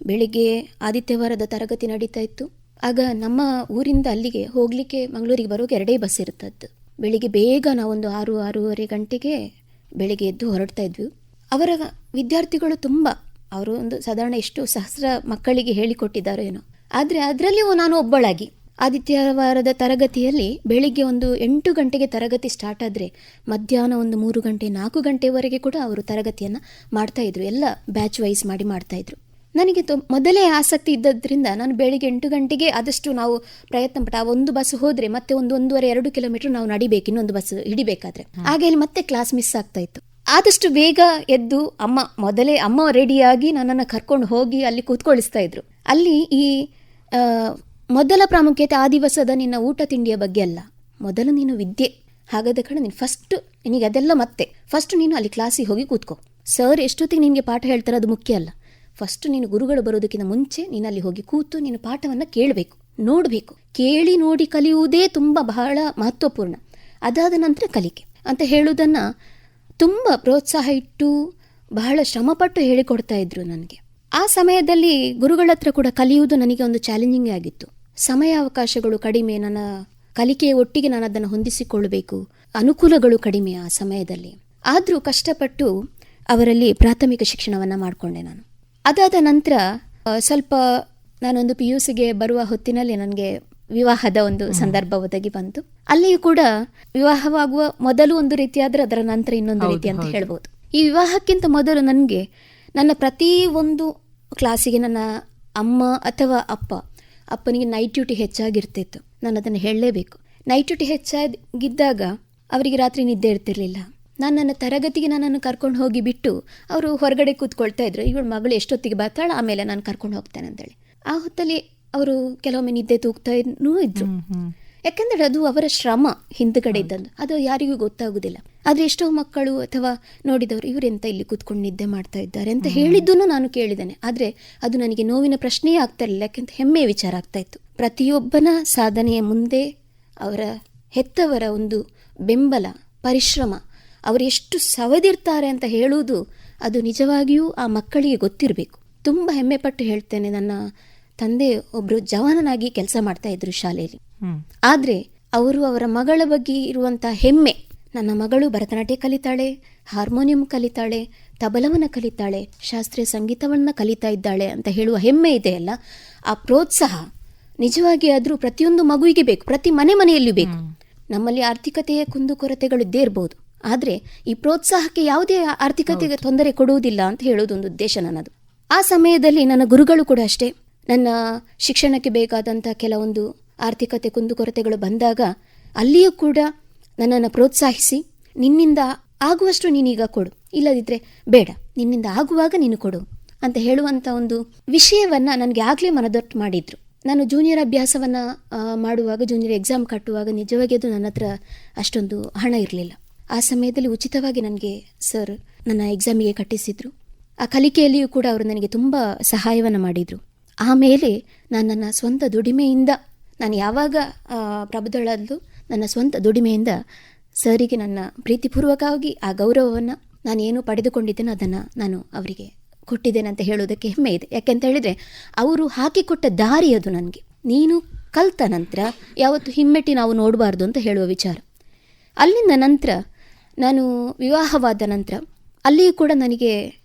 ಬೆಳಿಗ್ಗೆ ಆದಿತ್ಯವಾರದ ತರಗತಿ ನಡೀತಾ ಇತ್ತು. ಆಗ ನಮ್ಮ ಊರಿಂದ ಅಲ್ಲಿಗೆ ಹೋಗಲಿಕ್ಕೆ, ಮಂಗಳೂರಿಗೆ ಬರೋಕೆ 2 ಬಸ್ ಇರ್ತದ್ದು. ಬೆಳಿಗ್ಗೆ ಬೇಗ ನಾವೊಂದು 6-6:30 ಗಂಟೆಗೆ ಬೆಳಿಗ್ಗೆ ಎದ್ದು ಹೊರಡ್ತಾ ಇದ್ವಿ. ಅವರ ವಿದ್ಯಾರ್ಥಿಗಳು ಅವರು ಒಂದು ಸಾಧಾರಣ ಎಷ್ಟು ಸಹಸ್ರ ಮಕ್ಕಳಿಗೆ ಹೇಳಿಕೊಟ್ಟಿದ್ದಾರೋ ಏನೋ, ಆದರೆ ಅದರಲ್ಲಿಯೂ ನಾನು ಒಬ್ಬಳಾಗಿ ಆದಿತ್ಯವಾರದ ತರಗತಿಯಲ್ಲಿ ಬೆಳಿಗ್ಗೆ ಒಂದು 8 ಗಂಟೆಗೆ ತರಗತಿ ಸ್ಟಾರ್ಟ್ ಆದರೆ ಮಧ್ಯಾಹ್ನ ಒಂದು 3 ಗಂಟೆ 4 ಗಂಟೆವರೆಗೆ ಕೂಡ ಅವರು ತರಗತಿಯನ್ನು ಮಾಡ್ತಾಯಿದ್ರು. ಎಲ್ಲ ಬ್ಯಾಚ್ ವೈಸ್ ಮಾಡಿ ಮಾಡ್ತಾಯಿದ್ರು. ನನಗೆ ಮೊದಲೇ ಆಸಕ್ತಿ ಇದ್ದದ್ರಿಂದ ನಾನು ಬೆಳಿಗ್ಗೆ 8 ಗಂಟೆಗೆ ಆದಷ್ಟು ನಾವು ಪ್ರಯತ್ನ ಪಟ್ಟು, ಆ ಒಂದು ಬಸ್ ಹೋದರೆ ಮತ್ತೆ 1-1.5-2 ಕಿಲೋಮೀಟರ್ ನಾವು ನಡಿಬೇಕು ಇನ್ನೊಂದು ಬಸ್ ಹಿಡಿಬೇಕಾದ್ರೆ. ಹಾಗೆ ಅಲ್ಲಿ ಮತ್ತೆ ಕ್ಲಾಸ್ ಮಿಸ್ ಆಗ್ತಾ ಇತ್ತು. ಆದಷ್ಟು ಬೇಗ ಎದ್ದು ಅಮ್ಮ ರೆಡಿಯಾಗಿ ನನ್ನನ್ನು ಕರ್ಕೊಂಡು ಹೋಗಿ ಅಲ್ಲಿ ಕೂತ್ಕೊಳಿಸ್ತಾ ಇದ್ರು. ಅಲ್ಲಿ ಈ ಮೊದಲ ಪ್ರಾಮುಖ್ಯತೆ ಆ ದಿವಸದ ನಿನ್ನ ಊಟ ತಿಂಡಿಯ ಬಗ್ಗೆ ಅಲ್ಲ, ಮೊದಲು ನೀನು ವಿದ್ಯೆ. ಹಾಗಾದ ಕಾರಣ ನೀನು ನಿನಗೆ ಅದೆಲ್ಲ ಫಸ್ಟ್ ನೀನು ಅಲ್ಲಿ ಕ್ಲಾಸಿಗೆ ಹೋಗಿ ಕೂತ್ಕೋ. ಸರ್ ಎಷ್ಟೊತ್ತಿಗೆ ನಿನಗೆ ಪಾಠ ಹೇಳ್ತಾರೆ ಅದು ಮುಖ್ಯ ಅಲ್ಲ. ಫಸ್ಟ್ ನೀನು ಗುರುಗಳು ಬರೋದಕ್ಕಿಂತ ಮುಂಚೆ ನೀನು ಅಲ್ಲಿ ಹೋಗಿ ಕೂತು ನೀನು ಪಾಠವನ್ನು ಕೇಳಬೇಕು, ನೋಡಬೇಕು. ಕೇಳಿ ನೋಡಿ ಕಲಿಯುವುದೇ ಬಹಳ ಮಹತ್ವಪೂರ್ಣ. ಅದಾದ ನಂತರ ಕಲಿಕೆ ಅಂತ ಹೇಳುವುದನ್ನು ತುಂಬ ಪ್ರೋತ್ಸಾಹ ಇಟ್ಟು ಬಹಳ ಶ್ರಮಪಟ್ಟು ಹೇಳಿಕೊಡ್ತಾ ಇದ್ರು ನನಗೆ. ಆ ಸಮಯದಲ್ಲಿ ಗುರುಗಳ ಹತ್ರ ಕೂಡ ಕಲಿಯುವುದು ನನಗೆ ಒಂದು ಚಾಲೆಂಜಿಂಗ್ ಆಗಿತ್ತು. ಸಮಯಾವಕಾಶಗಳು ಕಡಿಮೆ, ನನ್ನ ಕಲಿಕೆಯ ಒಟ್ಟಿಗೆ ನಾನು ಅದನ್ನು ಹೊಂದಿಸಿಕೊಳ್ಳಬೇಕು, ಅನುಕೂಲಗಳು ಕಡಿಮೆ ಆ ಸಮಯದಲ್ಲಿ. ಆದರೂ ಕಷ್ಟಪಟ್ಟು ಅವರಲ್ಲಿ ಪ್ರಾಥಮಿಕ ಶಿಕ್ಷಣವನ್ನು ಮಾಡಿಕೊಂಡೆ ನಾನು. ಅದಾದ ನಂತರ ಸ್ವಲ್ಪ ನಾನೊಂದು PUCಗೆ ಬರುವ ಹೊತ್ತಿನಲ್ಲಿ ನನಗೆ ವಿವಾಹದ ಒಂದು ಸಂದರ್ಭ ಒದಗಿ ಬಂತು. ಅಲ್ಲಿಯೂ ಕೂಡ ವಿವಾಹವಾಗುವ ಮೊದಲು ಒಂದು ರೀತಿ ಆದರೆ ಅದರ ನಂತರ ಇನ್ನೊಂದು ರೀತಿ ಅಂತ ಹೇಳ್ಬೋದು. ಈ ವಿವಾಹಕ್ಕಿಂತ ಮೊದಲು ನನಗೆ ನನ್ನ ಪ್ರತಿ ಒಂದು ಕ್ಲಾಸಿಗೆ ನನ್ನ ಅಮ್ಮ ಅಥವಾ ಅಪ್ಪನಿಗೆ ನೈಟ್ ಡ್ಯೂಟಿ ಹೆಚ್ಚಾಗಿರ್ತಿತ್ತು. ನಾನು ಅದನ್ನು ಹೇಳಲೇಬೇಕು. ನೈಟ್ ಡ್ಯೂಟಿ ಹೆಚ್ಚಾಗಿದ್ದಾಗ ಅವರಿಗೆ ರಾತ್ರಿ ನಿದ್ದೆ ಇರ್ತಿರ್ಲಿಲ್ಲ. ನನ್ನ ತರಗತಿಗೆ ನನ್ನನ್ನು ಕರ್ಕೊಂಡು ಹೋಗಿ ಬಿಟ್ಟು ಅವರು ಹೊರಗಡೆ ಕೂತ್ಕೊಳ್ತಾ ಇದ್ರು. ಇವಳು ಮಗಳು ಎಷ್ಟೊತ್ತಿಗೆ ಬರ್ತಾಳೆ, ಆಮೇಲೆ ನಾನು ಕರ್ಕೊಂಡು ಹೋಗ್ತೇನೆ ಅಂತೇಳಿ. ಆ ಹೊತ್ತಲ್ಲಿ ಅವರು ಕೆಲವೊಮ್ಮೆ ನಿದ್ದೆ ತೂಗ್ತಾ ಇದ್ರು. ಯಾಕಂದ್ರೆ ಅದು ಅವರ ಶ್ರಮ ಹಿಂದ್ಗಡೆ ಇದ್ದದ್ದು, ಅದು ಯಾರಿಗೂ ಗೊತ್ತಾಗುದಿಲ್ಲ. ಆದ್ರೆ ಎಷ್ಟೋ ಮಕ್ಕಳು ಅಥವಾ ನೋಡಿದವರು ಇವರೆಂತ ಇಲ್ಲಿ ಕೂತ್ಕೊಂಡು ನಿದ್ದೆ ಮಾಡ್ತಾ ಇದ್ದಾರೆ ಅಂತ ಹೇಳಿದ್ದನ್ನು ನಾನು ಕೇಳಿದ್ದೇನೆ. ಆದ್ರೆ ಅದು ನನಗೆ ನೋವಿನ ಪ್ರಶ್ನೆಯೇ ಆಗ್ತಾ ಇರಲಿಲ್ಲ, ಯಾಕೆಂತ ಹೆಮ್ಮೆಯ ವಿಚಾರ ಆಗ್ತಾ ಇತ್ತು. ಪ್ರತಿಯೊಬ್ಬನ ಸಾಧನೆಯ ಮುಂದೆ ಅವರ ಹೆತ್ತವರ ಒಂದು ಬೆಂಬಲ, ಪರಿಶ್ರಮ, ಅವರು ಎಷ್ಟು ಸವದಿರ್ತಾರೆ ಅಂತ ಹೇಳುವುದು ಅದು ನಿಜವಾಗಿಯೂ ಆ ಮಕ್ಕಳಿಗೆ ಗೊತ್ತಿರಬೇಕು. ತುಂಬ ಹೆಮ್ಮೆ ಪಟ್ಟು ಹೇಳ್ತೇನೆ, ನನ್ನ ತಂದೆ ಒಬ್ರು ಜವಾನನಾಗಿ ಕೆಲಸ ಮಾಡ್ತಾ ಇದ್ರು ಶಾಲೆಯಲ್ಲಿ. ಆದ್ರೆ ಅವರು ಅವರ ಮಗಳ ಬಗ್ಗೆ ಇರುವಂತಹ ಹೆಮ್ಮೆ, ನನ್ನ ಮಗಳು ಭರತನಾಟ್ಯ ಕಲಿತಾಳೆ, ಹಾರ್ಮೋನಿಯಂ ಕಲಿತಾಳೆ, ತಬಲವನ್ನು ಕಲಿತಾಳೆ, ಶಾಸ್ತ್ರೀಯ ಸಂಗೀತವನ್ನ ಕಲಿತಾ ಇದ್ದಾಳೆ ಅಂತ ಹೇಳುವ ಹೆಮ್ಮೆ ಇದೆಯಲ್ಲ, ಆ ಪ್ರೋತ್ಸಾಹ ನಿಜವಾಗಿ ಆದ್ರೂ ಪ್ರತಿಯೊಂದು ಮಗುವಿಗೆ ಬೇಕು, ಪ್ರತಿ ಮನೆಯಲ್ಲೂ ಬೇಕು. ನಮ್ಮಲ್ಲಿ ಆರ್ಥಿಕತೆಯ ಕುಂದುಕೊರತೆಗಳು ಇದ್ದೇ ಇರ್ಬೋದು, ಆದ್ರೆ ಈ ಪ್ರೋತ್ಸಾಹಕ್ಕೆ ಯಾವುದೇ ಆರ್ಥಿಕತೆಗೆ ತೊಂದರೆ ಕೊಡುವುದಿಲ್ಲ ಅಂತ ಹೇಳೋದೊಂದು ಉದ್ದೇಶ ನನ್ನದು. ಆ ಸಮಯದಲ್ಲಿ ನನ್ನ ಗುರುಗಳು ಕೂಡ ಅಷ್ಟೇ, ನನ್ನ ಶಿಕ್ಷಣಕ್ಕೆ ಬೇಕಾದಂಥ ಕೆಲವೊಂದು ಆರ್ಥಿಕತೆ ಕುಂದುಕೊರತೆಗಳು ಬಂದಾಗ ಅಲ್ಲಿಯೂ ಕೂಡ ನನ್ನನ್ನು ಪ್ರೋತ್ಸಾಹಿಸಿ, ನಿನ್ನಿಂದ ಆಗುವಷ್ಟು ನೀನೀಗ ಕೊಡು, ಇಲ್ಲದಿದ್ದರೆ ಬೇಡ, ನಿನ್ನಿಂದ ಆಗುವಾಗ ನೀನು ಕೊಡು ಅಂತ ಹೇಳುವಂಥ ಒಂದು ವಿಷಯವನ್ನು ನನಗೆ ಆಗಲೇ ಮನದಟ್ಟು ಮಾಡಿದ್ರು. ನಾನು ಜೂನಿಯರ್ ಅಭ್ಯಾಸವನ್ನು ಮಾಡುವಾಗ, ಜೂನಿಯರ್ ಎಕ್ಸಾಮ್ ಕಟ್ಟುವಾಗ ನಿಜವಾಗಿ ಅದು ನನ್ನ ಹತ್ರ ಅಷ್ಟೊಂದು ಹಣ ಇರಲಿಲ್ಲ. ಆ ಸಮಯದಲ್ಲಿ ಉಚಿತವಾಗಿ ನನಗೆ ಸರ್ ನನ್ನ ಎಕ್ಸಾಮಿಗೆ ಕಟ್ಟಿಸಿದ್ರು. ಆ ಕಲಿಕೆಯಲ್ಲಿಯೂ ಕೂಡ ಅವರು ನನಗೆ ತುಂಬ ಸಹಾಯವನ್ನು ಮಾಡಿದರು. ಆಮೇಲೆ ನಾನು ನನ್ನ ಸ್ವಂತ ದುಡಿಮೆಯಿಂದ, ನಾನು ಯಾವಾಗ ಪ್ರಬುದ್ಧಳಲ್ಲೂ ನನ್ನ ಸ್ವಂತ ದುಡಿಮೆಯಿಂದ ಸರಿಗೆ ನನ್ನ ಪ್ರೀತಿಪೂರ್ವಕವಾಗಿ ಆ ಗೌರವವನ್ನು ನಾನು ಏನು ಪಡೆದುಕೊಂಡಿದ್ದೇನೆ ಅದನ್ನು ನಾನು ಅವರಿಗೆ ಕೊಟ್ಟಿದ್ದೇನೆ ಅಂತ ಹೇಳೋದಕ್ಕೆ ಹೆಮ್ಮೆ ಇದೆ. ಯಾಕೆಂತ ಹೇಳಿದರೆ ಅವರು ಹಾಕಿಕೊಟ್ಟ ದಾರಿ ಅದು ನನಗೆ. ನೀನು ಕಲಿತ ನಂತರ ಯಾವತ್ತು ಹಿಮ್ಮೆಟ್ಟಿ ನಾವು ನೋಡಬಾರ್ದು ಅಂತ ಹೇಳುವ ವಿಚಾರ. ಅಲ್ಲಿಂದ ನಂತರ ನಾನು ವಿವಾಹವಾದ ನಂತರ ಅಲ್ಲಿಯೂ ಕೂಡ ನನಗೆ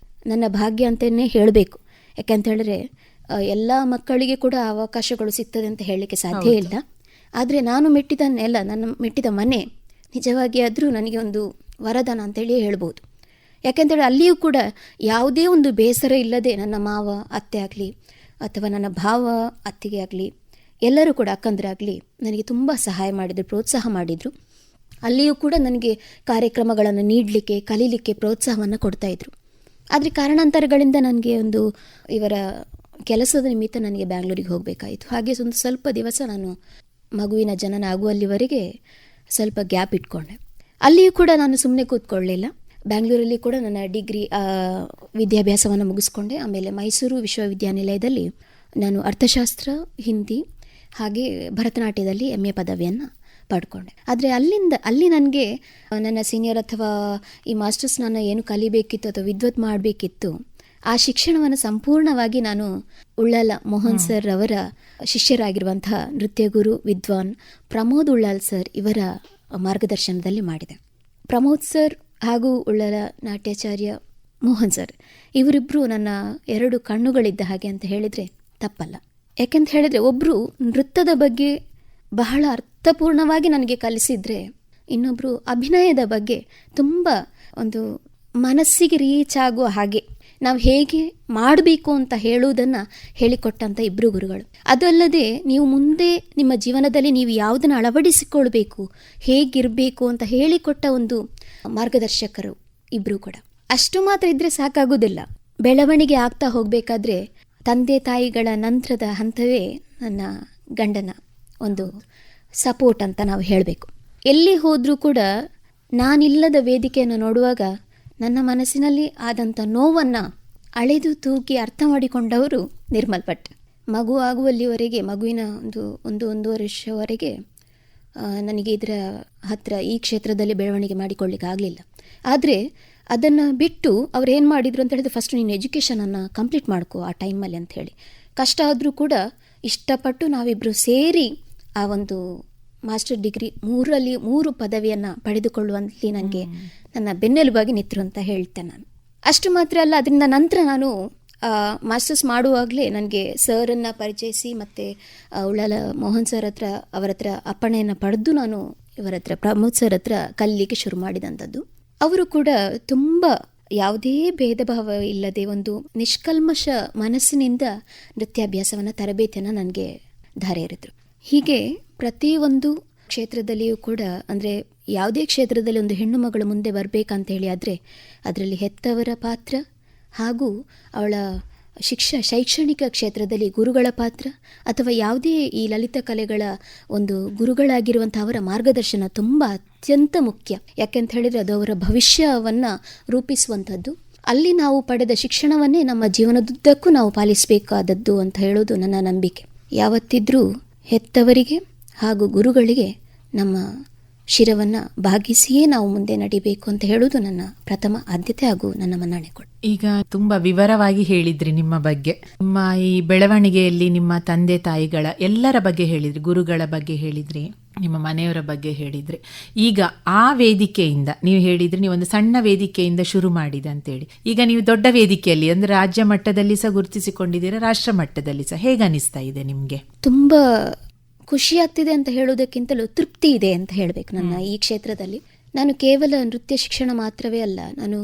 ನನ್ನ ಭಾಗ್ಯ ಅಂತಲೇ ಹೇಳಬೇಕು. ಯಾಕೆಂತ ಹೇಳಿದ್ರೆ ಎಲ್ಲ ಮಕ್ಕಳಿಗೆ ಕೂಡ ಅವಕಾಶಗಳು ಸಿಗ್ತದೆ ಅಂತ ಹೇಳಲಿಕ್ಕೆ ಸಾಧ್ಯ ಇಲ್ಲ. ಆದರೆ ನಾನು ಮೆಟ್ಟಿದ ನೆಲ, ನನ್ನ ಮೆಟ್ಟಿದ ಮನೆ ನಿಜವಾಗಿ ಆದರೂ ನನಗೆ ಒಂದು ವರದಾನ ಅಂತೇಳಿ ಹೇಳ್ಬೋದು. ಯಾಕೆಂತೇಳಿ ಅಲ್ಲಿಯೂ ಕೂಡ ಯಾವುದೇ ಒಂದು ಬೇಸರ ಇಲ್ಲದೆ ನನ್ನ ಮಾವ ಅತ್ತೆ ಆಗಲಿ ಅಥವಾ ನನ್ನ ಭಾವ ಅತ್ತಿಗೆ ಆಗಲಿ ಎಲ್ಲರೂ ಕೂಡ ಅಕ್ಕಂದರಾಗಲಿ ನನಗೆ ತುಂಬ ಸಹಾಯ ಮಾಡಿದರು, ಪ್ರೋತ್ಸಾಹ ಮಾಡಿದರು. ಅಲ್ಲಿಯೂ ಕೂಡ ನನಗೆ ಕಾರ್ಯಕ್ರಮಗಳನ್ನು ನೀಡಲಿಕ್ಕೆ, ಕಲೀಲಿಕ್ಕೆ ಪ್ರೋತ್ಸಾಹವನ್ನು ಕೊಡ್ತಾಯಿದ್ರು. ಆದರೆ ಕಾರಣಾಂತರಗಳಿಂದ ನನಗೆ ಒಂದು ಇವರ ಕೆಲಸದ ನಿಮಿತ್ತ ನನಗೆ ಬ್ಯಾಂಗ್ಳೂರಿಗೆ ಹೋಗಬೇಕಾಯಿತು. ಹಾಗೆ ಒಂದು ಸ್ವಲ್ಪ ದಿವಸ ನಾನು ಮಗುವಿನ ಜನನ ಆಗುವಲ್ಲಿವರೆಗೆ ಸ್ವಲ್ಪ ಗ್ಯಾಪ್ ಇಟ್ಕೊಂಡೆ. ಅಲ್ಲಿಯೂ ಕೂಡ ನಾನು ಸುಮ್ಮನೆ ಕೂತ್ಕೊಳ್ಳಲಿಲ್ಲ. ಬ್ಯಾಂಗ್ಳೂರಲ್ಲಿ ಕೂಡ ನನ್ನ ಡಿಗ್ರಿ ವಿದ್ಯಾಭ್ಯಾಸವನ್ನು ಮುಗಿಸ್ಕೊಂಡೆ. ಆಮೇಲೆ ಮೈಸೂರು ವಿಶ್ವವಿದ್ಯಾನಿಲಯದಲ್ಲಿ ನಾನು ಅರ್ಥಶಾಸ್ತ್ರ, ಹಿಂದಿ ಹಾಗೆ ಭರತನಾಟ್ಯದಲ್ಲಿ MA ಪದವಿಯನ್ನು ಪಡ್ಕೊಂಡೆ. ಆದರೆ ಅಲ್ಲಿ ನನಗೆ ನನ್ನ ಸೀನಿಯರ್ ಅಥವಾ ಈ ಮಾಸ್ಟರ್ಸ್ ನಾನು ಏನು ಕಲಿಬೇಕಿತ್ತು ಅಥವಾ ವಿದ್ವತ್ ಮಾಡಬೇಕಿತ್ತು, ಆ ಶಿಕ್ಷಣವನ್ನು ಸಂಪೂರ್ಣವಾಗಿ ನಾನು ಉಳ್ಳಾಲ ಮೋಹನ್ ಸರ್ ಅವರ ಶಿಷ್ಯರಾಗಿರುವಂತಹ ನೃತ್ಯ ಗುರು ವಿದ್ವಾನ್ ಪ್ರಮೋದ್ ಉಳ್ಳಾಲ್ ಸರ್ ಇವರ ಮಾರ್ಗದರ್ಶನದಲ್ಲಿ ಮಾಡಿದೆ. ಪ್ರಮೋದ್ ಸರ್ ಹಾಗೂ ಉಳ್ಳಾಲ ನಾಟ್ಯಾಚಾರ್ಯ ಮೋಹನ್ ಸರ್ ಇವರಿಬ್ಬರು ನನ್ನ ಎರಡು ಕಣ್ಣುಗಳಿದ್ದ ಹಾಗೆ ಅಂತ ಹೇಳಿದರೆ ತಪ್ಪಲ್ಲ. ಯಾಕೆಂತ ಹೇಳಿದರೆ ಒಬ್ಬರು ನೃತ್ಯದ ಬಗ್ಗೆ ಬಹಳ ಅರ್ಥಪೂರ್ಣವಾಗಿ ನನಗೆ ಕಲಿಸಿದರೆ, ಇನ್ನೊಬ್ಬರು ಅಭಿನಯದ ಬಗ್ಗೆ ತುಂಬ ಒಂದು ಮನಸ್ಸಿಗೆ ರೀಚ್ ಆಗುವ ಹಾಗೆ ನಾವು ಹೇಗೆ ಮಾಡಬೇಕು ಅಂತ ಹೇಳುವುದನ್ನು ಹೇಳಿಕೊಟ್ಟಂಥ ಇಬ್ಬರು ಗುರುಗಳು. ಅದಲ್ಲದೆ ನೀವು ಮುಂದೆ ನಿಮ್ಮ ಜೀವನದಲ್ಲಿ ನೀವು ಯಾವುದನ್ನು ಅಳವಡಿಸಿಕೊಳ್ಬೇಕು, ಹೇಗಿರಬೇಕು ಅಂತ ಹೇಳಿಕೊಟ್ಟ ಒಂದು ಮಾರ್ಗದರ್ಶಕರು ಇಬ್ಬರು ಕೂಡ. ಅಷ್ಟು ಮಾತ್ರ ಇದ್ದರೆ ಸಾಕಾಗೋದಿಲ್ಲ. ಬೆಳವಣಿಗೆ ಆಗ್ತಾ ಹೋಗಬೇಕಾದ್ರೆ ತಂದೆ ತಾಯಿಗಳ ನಂತರದ ಹಂತವೇ ನನ್ನ ಗಂಡನ ಒಂದು ಸಪೋರ್ಟ್ ಅಂತ ನಾವು ಹೇಳಬೇಕು. ಎಲ್ಲಿ ಹೋದರೂ ಕೂಡ ನಾನಿಲ್ಲದ ವೇದಿಕೆಯನ್ನು ನೋಡುವಾಗ ನನ್ನ ಮನಸ್ಸಿನಲ್ಲಿ ಆದಂಥ ನೋವನ್ನು ಅಳೆದು ತೂಗಿ ಅರ್ಥ ಮಾಡಿಕೊಂಡವರು ನಿರ್ಮಲ್ ಭಟ್. ಮಗು ಆಗುವಲ್ಲಿವರೆಗೆ, ಮಗುವಿನ ಒಂದೂವರೆ ವರ್ಷವರೆಗೆ ನನಗೆ ಇದರ ಹತ್ತಿರ ಈ ಕ್ಷೇತ್ರದಲ್ಲಿ ಬೆಳವಣಿಗೆ ಮಾಡಿಕೊಳ್ಳಿಕ್ಕೆ ಆಗಲಿಲ್ಲ. ಆದರೆ ಅದನ್ನು ಬಿಟ್ಟು ಅವ್ರು ಏನು ಮಾಡಿದರು ಅಂತ ಹೇಳಿದ್ರೆ, ಫಸ್ಟ್ ನೀನು ಎಜುಕೇಷನನ್ನು ಕಂಪ್ಲೀಟ್ ಮಾಡ್ಕೋ ಆ ಟೈಮಲ್ಲಿ ಅಂಥೇಳಿ. ಕಷ್ಟ ಆದರೂ ಕೂಡ ಇಷ್ಟಪಟ್ಟು ನಾವಿಬ್ಬರು ಸೇರಿ ಆ ಒಂದು ಮಾಸ್ಟರ್ ಡಿಗ್ರಿ 3 ಪದವಿಯನ್ನು ಪಡೆದುಕೊಳ್ಳುವಲ್ಲಿ ನನಗೆ ನನ್ನ ಬೆನ್ನೆಲುಬಾಗಿ ನಿಂತರು ಅಂತ ಹೇಳ್ತೇನೆ ನಾನು. ಅಷ್ಟು ಮಾತ್ರ ಅಲ್ಲ, ಅದರಿಂದ ನಂತರ ನಾನು ಮಾಸ್ಟರ್ಸ್ ಮಾಡುವಾಗಲೇ ನನಗೆ ಸರನ್ನು ಪರಿಚಯಿಸಿ ಮತ್ತು ಉಳ್ಳಾಲ ಮೋಹನ್ ಸರ್ ಅವರ ಹತ್ರ ಅಪ್ಪಣೆಯನ್ನು ಪಡೆದು ನಾನು ಇವರ ಹತ್ರ ಪ್ರಮೋದ್ ಸರ್ ಹತ್ರ ಕಲೀಲಿಕ್ಕೆ ಶುರು ಮಾಡಿದಂಥದ್ದು. ಅವರು ಕೂಡ ತುಂಬ ಯಾವುದೇ ಭೇದ ಭಾವ ಇಲ್ಲದೆ ಒಂದು ನಿಷ್ಕಲ್ಮಶ ಮನಸ್ಸಿನಿಂದ ನೃತ್ಯಾಭ್ಯಾಸವನ್ನು ತರಬೇತಿಯನ್ನು ನನಗೆ ಧಾರೆ ಎರೆದರು. ಹೀಗೆ ಪ್ರತಿಯೊಂದು ಕ್ಷೇತ್ರದಲ್ಲಿಯೂ ಕೂಡ, ಅಂದರೆ ಯಾವುದೇ ಕ್ಷೇತ್ರದಲ್ಲಿ ಒಂದು ಹೆಣ್ಣು ಮಗಳು ಮುಂದೆ ಬರಬೇಕಂತ ಹೇಳಿ ಆದರೆ ಅದರಲ್ಲಿ ಹೆತ್ತವರ ಪಾತ್ರ ಹಾಗೂ ಅವಳ ಶೈಕ್ಷಣಿಕ ಕ್ಷೇತ್ರದಲ್ಲಿ ಗುರುಗಳ ಪಾತ್ರ ಅಥವಾ ಯಾವುದೇ ಈ ಲಲಿತ ಕಲೆಗಳ ಒಂದು ಗುರುಗಳಾಗಿರುವಂಥ ಅವರ ಮಾರ್ಗದರ್ಶನ ತುಂಬ ಅತ್ಯಂತ ಮುಖ್ಯ. ಯಾಕೆಂತ ಹೇಳಿದರೆ ಅದು ಅವರ ಭವಿಷ್ಯವನ್ನು ರೂಪಿಸುವಂಥದ್ದು. ಅಲ್ಲಿ ನಾವು ಪಡೆದ ಶಿಕ್ಷಣವನ್ನೇ ನಮ್ಮ ಜೀವನದುದ್ದಕ್ಕೂ ನಾವು ಪಾಲಿಸಬೇಕಾದದ್ದು ಅಂತ ಹೇಳೋದು ನನ್ನ ನಂಬಿಕೆ. ಯಾವತ್ತಿದ್ರೂ ಹೆತ್ತವರಿಗೆ ಹಾಗೂ ಗುರುಗಳಿಗೆ ನಮ್ಮ ಶಿರವನ್ನು ಭಾಗಿಸಿಯೇ ನಾವು ಮುಂದೆ ನಡಿಬೇಕು ಅಂತ ಹೇಳುವುದು ನನ್ನ ಪ್ರಥಮ ಆದ್ಯತೆ ಹಾಗೂ ನನ್ನ ಮನ್ನಣೆ ಕೂಡ. ಈಗ ತುಂಬಾ ವಿವರವಾಗಿ ಹೇಳಿದ್ರಿ ನಿಮ್ಮ ಬಗ್ಗೆ, ನಿಮ್ಮ ಈ ಬೆಳವಣಿಗೆಯಲ್ಲಿ ನಿಮ್ಮ ತಂದೆ ತಾಯಿಗಳ ಎಲ್ಲರ ಬಗ್ಗೆ ಹೇಳಿದ್ರಿ, ಗುರುಗಳ ಬಗ್ಗೆ ಹೇಳಿದ್ರಿ, ನಿಮ್ಮ ಮನೆಯವರ ಬಗ್ಗೆ ಹೇಳಿದ್ರಿ. ಈಗ ಆ ವೇದಿಕೆಯಿಂದ ನೀವು ಹೇಳಿದ್ರಿ, ನೀವು ಒಂದು ಸಣ್ಣ ವೇದಿಕೆಯಿಂದ ಶುರು ಮಾಡಿದೆ ಅಂತೇಳಿ, ಈಗ ನೀವು ದೊಡ್ಡ ವೇದಿಕೆಯಲ್ಲಿ ಅಂದ್ರೆ ರಾಜ್ಯ ಮಟ್ಟದಲ್ಲಿ ಸಹ ಗುರುತಿಸಿಕೊಂಡಿದ್ದೀರಾ, ರಾಷ್ಟ್ರ ಮಟ್ಟದಲ್ಲಿ ಸಹ. ಹೇಗೆ ಅನಿಸ್ತಾ ಇದೆ ನಿಮ್ಗೆ? ತುಂಬಾ ಖುಷಿ ಆಗ್ತಿದೆ ಅಂತ ಹೇಳೋದಕ್ಕಿಂತಲೂ ತೃಪ್ತಿ ಇದೆ ಅಂತ ಹೇಳಬೇಕು. ನನ್ನ ಈ ಕ್ಷೇತ್ರದಲ್ಲಿ ನಾನು ಕೇವಲ ನೃತ್ಯ ಶಿಕ್ಷಣ ಮಾತ್ರವೇ ಅಲ್ಲ, ನಾನು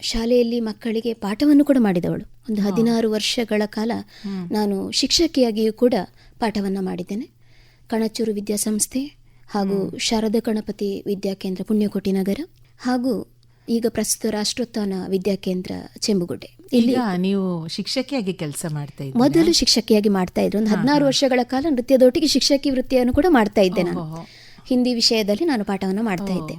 ಶಾಲೆಯಲ್ಲಿ ಮಕ್ಕಳಿಗೆ ಪಾಠವನ್ನು ಕೂಡ ಮಾಡಿದವಳು. ಒಂದು 16 ವರ್ಷಗಳ ಕಾಲ ನಾನು ಶಿಕ್ಷಕಿಯಾಗಿಯೂ ಕೂಡ ಪಾಠವನ್ನು ಮಾಡಿದ್ದೇನೆ. ಕಣಚೂರು ವಿದ್ಯಾಸಂಸ್ಥೆ ಹಾಗೂ ಶಾರದಾ ಗಣಪತಿ ವಿದ್ಯಾಕೇಂದ್ರ ಪುಣ್ಯಕೋಟಿ ನಗರ ಹಾಗೂ ಈಗ ಪ್ರಸ್ತುತ ರಾಷ್ಟ್ರೋತ್ಥಾನ ವಿದ್ಯಾಕೇಂದ್ರ ಚೆಂಬುಗುಡ್ಡೆ. ಇಲ್ಲಿ ನೀವು ಶಿಕ್ಷಕಿಯಾಗಿ ಕೆಲಸ ಮಾಡ್ತಾ ಇದ್ದೀರಾ? ಮೊದಲು ಶಿಕ್ಷಕಿಯಾಗಿ ಮಾಡ್ತಾ ಇದ್ರು. ಒಂದು 16 ವರ್ಷಗಳ ಕಾಲ ನೃತ್ಯದೊಟ್ಟಿಗೆ ಶಿಕ್ಷಕಿ ವೃತ್ತಿಯನ್ನು ಕೂಡ ಮಾಡ್ತಾ ಇದ್ದೆ. ನಾನು ಹಿಂದಿ ವಿಷಯದಲ್ಲಿ ನಾನು ಪಾಠವನ್ನು ಮಾಡ್ತಾ ಇದ್ದೆ.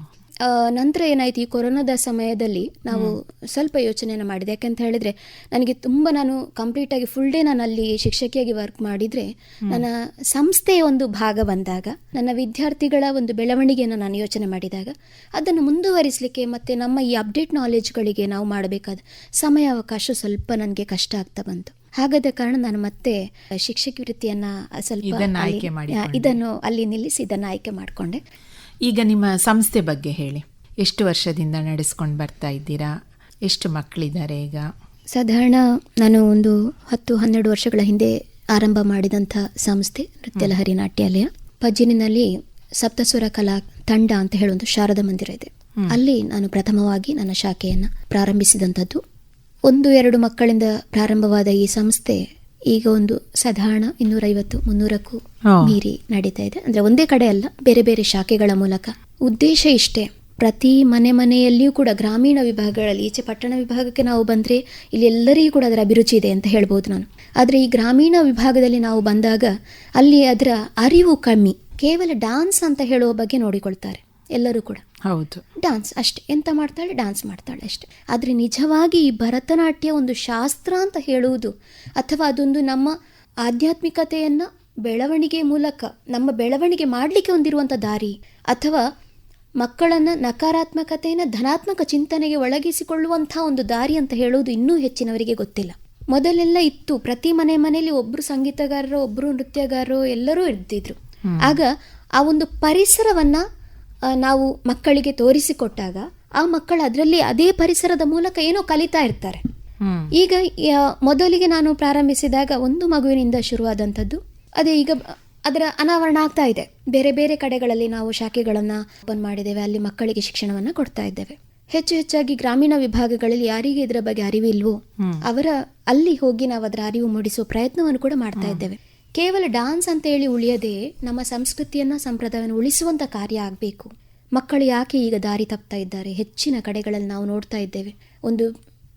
ನಂತರ ಏನಾಯ್ತು, ಈ ಕೊರೋನಾದ ಸಮಯದಲ್ಲಿ ನಾವು ಸ್ವಲ್ಪ ಯೋಚನೆಯನ್ನು ಮಾಡಿದೆ. ಯಾಕೆಂತ ಹೇಳಿದ್ರೆ ನನಗೆ ತುಂಬ, ನಾನು ಕಂಪ್ಲೀಟಾಗಿ ಫುಲ್ ಡೇ ನಾನು ಅಲ್ಲಿ ಶಿಕ್ಷಕಿಯಾಗಿ ವರ್ಕ್ ಮಾಡಿದರೆ ನನ್ನ ಸಂಸ್ಥೆಯ ಒಂದು ಭಾಗ ಬಂದಾಗ, ನನ್ನ ವಿದ್ಯಾರ್ಥಿಗಳ ಒಂದು ಬೆಳವಣಿಗೆಯನ್ನು ನಾನು ಯೋಚನೆ ಮಾಡಿದಾಗ ಅದನ್ನು ಮುಂದುವರಿಸಲಿಕ್ಕೆ ಮತ್ತು ನಮ್ಮ ಈ ಅಪ್ಡೇಟ್ ನಾಲೆಜ್ಗಳಿಗೆ ನಾವು ಮಾಡಬೇಕಾದ ಸಮಯಾವಕಾಶ ಸ್ವಲ್ಪ ನನಗೆ ಕಷ್ಟ ಆಗ್ತಾ ಬಂತು. ಹಾಗಾದ ಕಾರಣ ನಾನು ಮತ್ತೆ ಶಿಕ್ಷಕಿ ವೃತ್ತಿಯನ್ನು ಸ್ವಲ್ಪ ಇದನ್ನು ಅಲ್ಲಿ ನಿಲ್ಲಿಸಿ ಇದನ್ನು ಆಯ್ಕೆ ಮಾಡಿಕೊಂಡೆ. ಈಗ ನಿಮ್ಮ ಸಂಸ್ಥೆ ಬಗ್ಗೆ ಹೇಳಿ. ಎಷ್ಟು ವರ್ಷದಿಂದ ನಡೆಸ್ಕೊಂಡು ಬರ್ತಾ ಇದ್ದೀರಾ? ಎಷ್ಟು ಮಕ್ಕಳಿದ್ದಾರೆ ಈಗ? ಸಾಧಾರಣ ನಾನು ಒಂದು 10-12 ವರ್ಷಗಳ ಹಿಂದೆ ಆರಂಭ ಮಾಡಿದಂಥ ಸಂಸ್ಥೆ ನೃತ್ಯ ಲಹರಿ ನಾಟ್ಯಾಲಯ. ಪಜ್ಜಿನಿನಲ್ಲಿ ಸಪ್ತಸ್ವರ ಕಲಾ ತಂಡ ಅಂತ ಹೇಳೊಂದು ಶಾರದಾ ಮಂದಿರ ಇದೆ. ಅಲ್ಲಿ ನಾನು ಪ್ರಥಮವಾಗಿ ನನ್ನ ಶಾಖೆಯನ್ನು ಪ್ರಾರಂಭಿಸಿದಂಥದ್ದು. 1-2 ಮಕ್ಕಳಿಂದ ಪ್ರಾರಂಭವಾದ ಈ ಸಂಸ್ಥೆ ಈಗ ಒಂದು ಸಾಧಾರಣ 250-300ಕ್ಕೂ ಮೀರಿ ನಡೀತಾ ಇದೆ. ಅಂದ್ರೆ ಒಂದೇ ಕಡೆ ಅಲ್ಲ, ಬೇರೆ ಬೇರೆ ಶಾಖೆಗಳ ಮೂಲಕ. ಉದ್ದೇಶ ಇಷ್ಟೇ, ಪ್ರತಿ ಮನೆಯಲ್ಲಿಯೂ ಕೂಡ ಗ್ರಾಮೀಣ ವಿಭಾಗಗಳಲ್ಲಿ, ಈಚೆ ಪಟ್ಟಣ ವಿಭಾಗಕ್ಕೆ ನಾವು ಬಂದರೆ ಇಲ್ಲಿ ಎಲ್ಲರಿಗೂ ಕೂಡ ಅದರ ಅಭಿರುಚಿ ಇದೆ ಅಂತ ಹೇಳ್ಬೋದು ನಾನು. ಆದರೆ ಈ ಗ್ರಾಮೀಣ ವಿಭಾಗದಲ್ಲಿ ನಾವು ಬಂದಾಗ ಅಲ್ಲಿ ಅದರ ಅರಿವು ಕಮ್ಮಿ. ಕೇವಲ ಡಾನ್ಸ್ ಅಂತ ಹೇಳುವ ಬಗ್ಗೆ ನೋಡಿಕೊಳ್ತಾರೆ ಎಲ್ಲರೂ ಕೂಡ. ಹೌದು, ಡಾನ್ಸ್ ಅಷ್ಟೇ, ಎಂತ ಮಾಡ್ತಾಳೆ, ಡಾನ್ಸ್ ಮಾಡ್ತಾಳೆ ಅಷ್ಟೆ. ಆದರೆ ನಿಜವಾಗಿ ಈ ಭರತನಾಟ್ಯ ಒಂದು ಶಾಸ್ತ್ರ ಅಂತ ಹೇಳುವುದು, ಅಥವಾ ಅದೊಂದು ನಮ್ಮ ಆಧ್ಯಾತ್ಮಿಕತೆಯನ್ನು ಬೆಳವಣಿಗೆ ಮೂಲಕ ನಮ್ಮ ಬೆಳವಣಿಗೆ ಮಾಡಲಿಕ್ಕೆ ಹೊಂದಿರುವಂಥ ದಾರಿ, ಅಥವಾ ಮಕ್ಕಳನ್ನು ನಕಾರಾತ್ಮಕತೆಯನ್ನು ಧನಾತ್ಮಕ ಚಿಂತನೆಗೆ ಒಳಗಿಸಿಕೊಳ್ಳುವಂಥ ಒಂದು ದಾರಿ ಅಂತ ಹೇಳುವುದು ಇನ್ನೂ ಹೆಚ್ಚಿನವರಿಗೆ ಗೊತ್ತಿಲ್ಲ. ಮೊದಲೆಲ್ಲ ಇತ್ತು, ಪ್ರತಿ ಮನೆಯಲ್ಲಿ ಒಬ್ಬರು ಸಂಗೀತಗಾರರು, ಒಬ್ಬರು ನೃತ್ಯಗಾರರು ಎಲ್ಲರೂ ಇರ್ತಿದ್ರು. ಆಗ ಆ ಒಂದು ಪರಿಸರವನ್ನು ನಾವು ಮಕ್ಕಳಿಗೆ ತೋರಿಸಿಕೊಟ್ಟಾಗ ಆ ಮಕ್ಕಳು ಅದರಲ್ಲಿ ಅದೇ ಪರಿಸರದ ಮೂಲಕ ಏನೋ ಕಲಿತಾ ಇರ್ತಾರೆ. ಈಗ ಮೊದಲಿಗೆ ನಾನು ಪ್ರಾರಂಭಿಸಿದಾಗ ಒಂದು ಮಗುವಿನಿಂದ ಶುರುವಾದಂಥದ್ದು, ಅದೇ ಈಗ ಅದರ ಅನಾವರಣ ಆಗ್ತಾ ಇದೆ. ಬೇರೆ ಬೇರೆ ಕಡೆಗಳಲ್ಲಿ ನಾವು ಶಾಖೆಗಳನ್ನು ಓಪನ್ ಮಾಡಿದ್ದೇವೆ, ಅಲ್ಲಿ ಮಕ್ಕಳಿಗೆ ಶಿಕ್ಷಣವನ್ನು ಕೊಡ್ತಾ ಇದ್ದೇವೆ. ಹೆಚ್ಚಾಗಿ ಗ್ರಾಮೀಣ ವಿಭಾಗಗಳಲ್ಲಿ ಯಾರಿಗೆ ಇದರ ಬಗ್ಗೆ ಅರಿವಿಲ್ವೋ ಅವರ ಅಲ್ಲಿ ಹೋಗಿ ನಾವು ಅದರ ಅರಿವು ಮೂಡಿಸುವ ಪ್ರಯತ್ನವನ್ನು ಕೂಡ ಮಾಡ್ತಾ ಇದ್ದೇವೆ. ಕೇವಲ ಡಾನ್ಸ್ ಅಂತ ಹೇಳಿ ಉಳಿಯದೆ ನಮ್ಮ ಸಂಸ್ಕೃತಿಯನ್ನು, ಸಂಪ್ರದಾಯವನ್ನು ಉಳಿಸುವಂಥ ಕಾರ್ಯ ಆಗಬೇಕು. ಮಕ್ಕಳು ಯಾಕೆ ಈಗ ದಾರಿ ತಪ್ತಾ ಇದ್ದಾರೆ? ಹೆಚ್ಚಿನ ಕಡೆಗಳಲ್ಲಿ ನಾವು ನೋಡ್ತಾ ಇದ್ದೇವೆ. ಒಂದು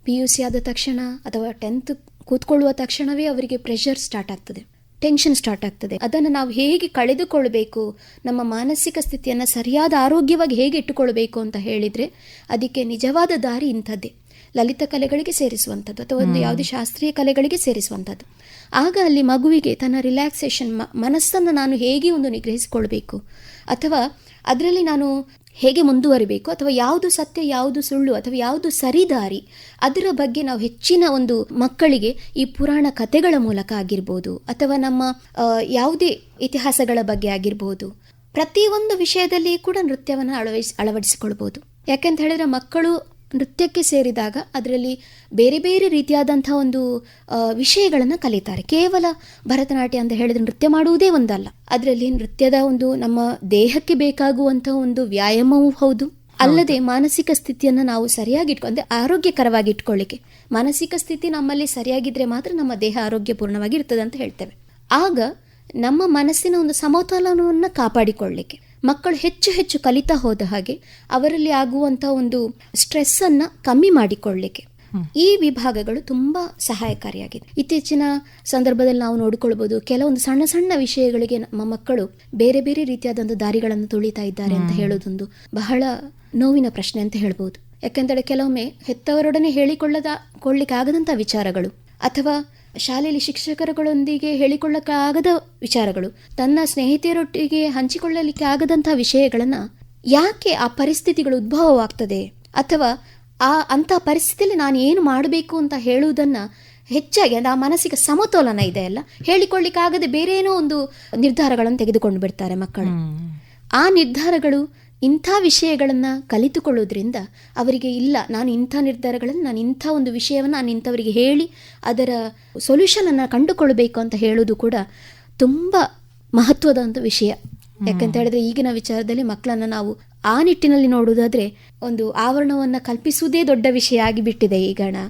PUC ಆದ ತಕ್ಷಣ ಅಥವಾ 10th ಕೂತ್ಕೊಳ್ಳುವ ತಕ್ಷಣವೇ ಅವರಿಗೆ ಪ್ರೆಷರ್ ಸ್ಟಾರ್ಟ್ ಆಗ್ತದೆ, ಟೆನ್ಷನ್ ಸ್ಟಾರ್ಟ್ ಆಗ್ತದೆ. ಅದನ್ನು ನಾವು ಹೇಗೆ ಕಳೆದುಕೊಳ್ಬೇಕು, ನಮ್ಮ ಮಾನಸಿಕ ಸ್ಥಿತಿಯನ್ನು ಸರಿಯಾದ ಆರೋಗ್ಯವಾಗಿ ಹೇಗೆ ಇಟ್ಟುಕೊಳ್ಬೇಕು ಅಂತ ಹೇಳಿದರೆ ಅದಕ್ಕೆ ನಿಜವಾದ ದಾರಿ ಇಂಥದ್ದೇ, ಲಲಿತ ಕಲೆಗಳಿಗೆ ಸೇರಿಸುವಂಥದ್ದು ಅಥವಾ ಒಂದು ಯಾವುದೇ ಶಾಸ್ತ್ರೀಯ ಕಲೆಗಳಿಗೆ ಸೇರಿಸುವಂಥದ್ದು. ಆಗ ಅಲ್ಲಿ ಮಗುವಿಗೆ ತನ್ನ ರಿಲ್ಯಾಕ್ಸೇಷನ್, ಮನಸ್ಸನ್ನು ನಾನು ಹೇಗೆ ಒಂದು ನಿಗ್ರಹಿಸಿಕೊಳ್ಬೇಕು, ಅಥವಾ ಅದರಲ್ಲಿ ನಾನು ಹೇಗೆ ಮುಂದುವರಿಬೇಕು, ಅಥವಾ ಯಾವುದು ಸತ್ಯ, ಯಾವುದು ಸುಳ್ಳು, ಅಥವಾ ಯಾವುದು ಸರಿದಾರಿ, ಅದರ ಬಗ್ಗೆ ನಾವು ಹೆಚ್ಚಿನ ಒಂದು ಮಕ್ಕಳಿಗೆ ಈ ಪುರಾಣ ಕಥೆಗಳ ಮೂಲಕ ಆಗಿರ್ಬೋದು, ಅಥವಾ ನಮ್ಮ ಯಾವುದೇ ಇತಿಹಾಸಗಳ ಬಗ್ಗೆ ಆಗಿರ್ಬೋದು, ಪ್ರತಿಯೊಂದು ವಿಷಯದಲ್ಲಿ ಕೂಡ ನೃತ್ಯವನ್ನು ಅಳವಡಿಸಿಕೊಳ್ಬೋದು. ಯಾಕೆಂತ ಹೇಳಿದ್ರೆ ಮಕ್ಕಳು ನೃತ್ಯಕ್ಕೆ ಸೇರಿದಾಗ ಅದರಲ್ಲಿ ಬೇರೆ ಬೇರೆ ರೀತಿಯಾದಂಥ ಒಂದು ವಿಷಯಗಳನ್ನು ಕಲಿತಾರೆ. ಕೇವಲ ಭರತನಾಟ್ಯ ಅಂತ ಹೇಳಿದ್ರೆ ನೃತ್ಯ ಮಾಡುವುದೇ ಒಂದಲ್ಲ, ಅದರಲ್ಲಿ ನೃತ್ಯದ ಒಂದು ನಮ್ಮ ದೇಹಕ್ಕೆ ಬೇಕಾಗುವಂಥ ಒಂದು ವ್ಯಾಯಾಮವೂ ಹೌದು, ಅಲ್ಲದೆ ಮಾನಸಿಕ ಸ್ಥಿತಿಯನ್ನು ನಾವು ಸರಿಯಾಗಿ ಅಂದರೆ ಆರೋಗ್ಯಕರವಾಗಿ ಇಟ್ಕೊಳ್ಳಿಕ್ಕೆ. ಮಾನಸಿಕ ಸ್ಥಿತಿ ನಮ್ಮಲ್ಲಿ ಸರಿಯಾಗಿದ್ರೆ ಮಾತ್ರ ನಮ್ಮ ದೇಹ ಆರೋಗ್ಯಪೂರ್ಣವಾಗಿ ಇರ್ತದೆ ಅಂತ ಹೇಳ್ತೇವೆ. ಆಗ ನಮ್ಮ ಮನಸ್ಸಿನ ಒಂದು ಸಮತೋಲನವನ್ನು ಕಾಪಾಡಿಕೊಳ್ಳಲಿಕ್ಕೆ ಮಕ್ಕಳು ಹೆಚ್ಚು ಹೆಚ್ಚು ಕಲಿತಾ ಹೋದ ಹಾಗೆ ಅವರಲ್ಲಿ ಆಗುವಂಥ ಒಂದು ಸ್ಟ್ರೆಸ್ಸನ್ನು ಕಮ್ಮಿ ಮಾಡಿಕೊಳ್ಳಲಿಕ್ಕೆ ಈ ವಿಭಾಗಗಳು ತುಂಬ ಸಹಾಯಕಾರಿಯಾಗಿದೆ. ಇತ್ತೀಚಿನ ಸಂದರ್ಭದಲ್ಲಿ ನಾವು ನೋಡಿಕೊಳ್ಬೋದು, ಕೆಲವೊಂದು ಸಣ್ಣ ಸಣ್ಣ ವಿಷಯಗಳಿಗೆ ನಮ್ಮ ಮಕ್ಕಳು ಬೇರೆ ಬೇರೆ ರೀತಿಯಾದಂಥ ದಾರಿಗಳನ್ನು ತುಳಿತಾ ಇದ್ದಾರೆ ಅಂತ ಹೇಳೋದೊಂದು ಬಹಳ ನೋವಿನ ಪ್ರಶ್ನೆ ಅಂತ ಹೇಳ್ಬೋದು. ಯಾಕೆಂದರೆ ಕೆಲವೊಮ್ಮೆ ಹೆತ್ತವರೊಡನೆ ಹೇಳಿಕೊಳ್ಳಿಕ್ಕೆ ಆಗದಂಥ ವಿಚಾರಗಳು ಅಥವಾ ಶಾಲೆಯಲ್ಲಿ ಶಿಕ್ಷಕರುಗಳೊಂದಿಗೆ ಹೇಳಿಕೊಳ್ಳಕ್ಕಾಗದ ವಿಚಾರಗಳು, ತನ್ನ ಸ್ನೇಹಿತೆಯರೊಟ್ಟಿಗೆ ಹಂಚಿಕೊಳ್ಳಲಿಕ್ಕೆ ಆಗದಂಥ ವಿಷಯಗಳನ್ನು ಯಾಕೆ ಆ ಪರಿಸ್ಥಿತಿಗಳು ಉದ್ಭವವಾಗ್ತದೆ ಅಥವಾ ಅಂಥ ಪರಿಸ್ಥಿತಿಯಲ್ಲಿ ನಾನು ಏನು ಮಾಡಬೇಕು ಅಂತ ಹೇಳುವುದನ್ನು ಹೆಚ್ಚಾಗಿ ಆ ಮಾನಸಿಕ ಸಮತೋಲನ ಇದೆ ಅಲ್ಲ, ಹೇಳಿಕೊಳ್ಳಿಕ್ಕಾಗದೆ ಬೇರೆ ಏನೋ ಒಂದು ನಿರ್ಧಾರಗಳನ್ನು ತೆಗೆದುಕೊಂಡು ಬಿಡ್ತಾರೆ ಮಕ್ಕಳು. ಆ ನಿರ್ಧಾರಗಳು ಇಂಥ ವಿಷಯಗಳನ್ನು ಕಲಿತುಕೊಳ್ಳೋದ್ರಿಂದ ಅವರಿಗೆ ಇಲ್ಲ, ನಾನು ಇಂಥ ನಿರ್ಧಾರಗಳನ್ನು, ನಾನು ಇಂಥ ಒಂದು ವಿಷಯವನ್ನು ನಾನು ಇಂಥವರಿಗೆ ಹೇಳಿ ಅದರ ಸೊಲ್ಯೂಷನನ್ನು ಕಂಡುಕೊಳ್ಬೇಕು ಅಂತ ಹೇಳೋದು ಕೂಡ ತುಂಬ ಮಹತ್ವದ ಒಂದು ವಿಷಯ. ಯಾಕಂತ ಹೇಳಿದ್ರೆ ಈಗಿನ ವಿಚಾರದಲ್ಲಿ ಮಕ್ಕಳನ್ನು ನಾವು ಆ ನಿಟ್ಟಿನಲ್ಲಿ ನೋಡುವುದಾದರೆ ಒಂದು ಆವರಣವನ್ನು ಕಲ್ಪಿಸುವುದೇ ದೊಡ್ಡ ವಿಷಯ ಆಗಿಬಿಟ್ಟಿದೆ ಈಗಿನ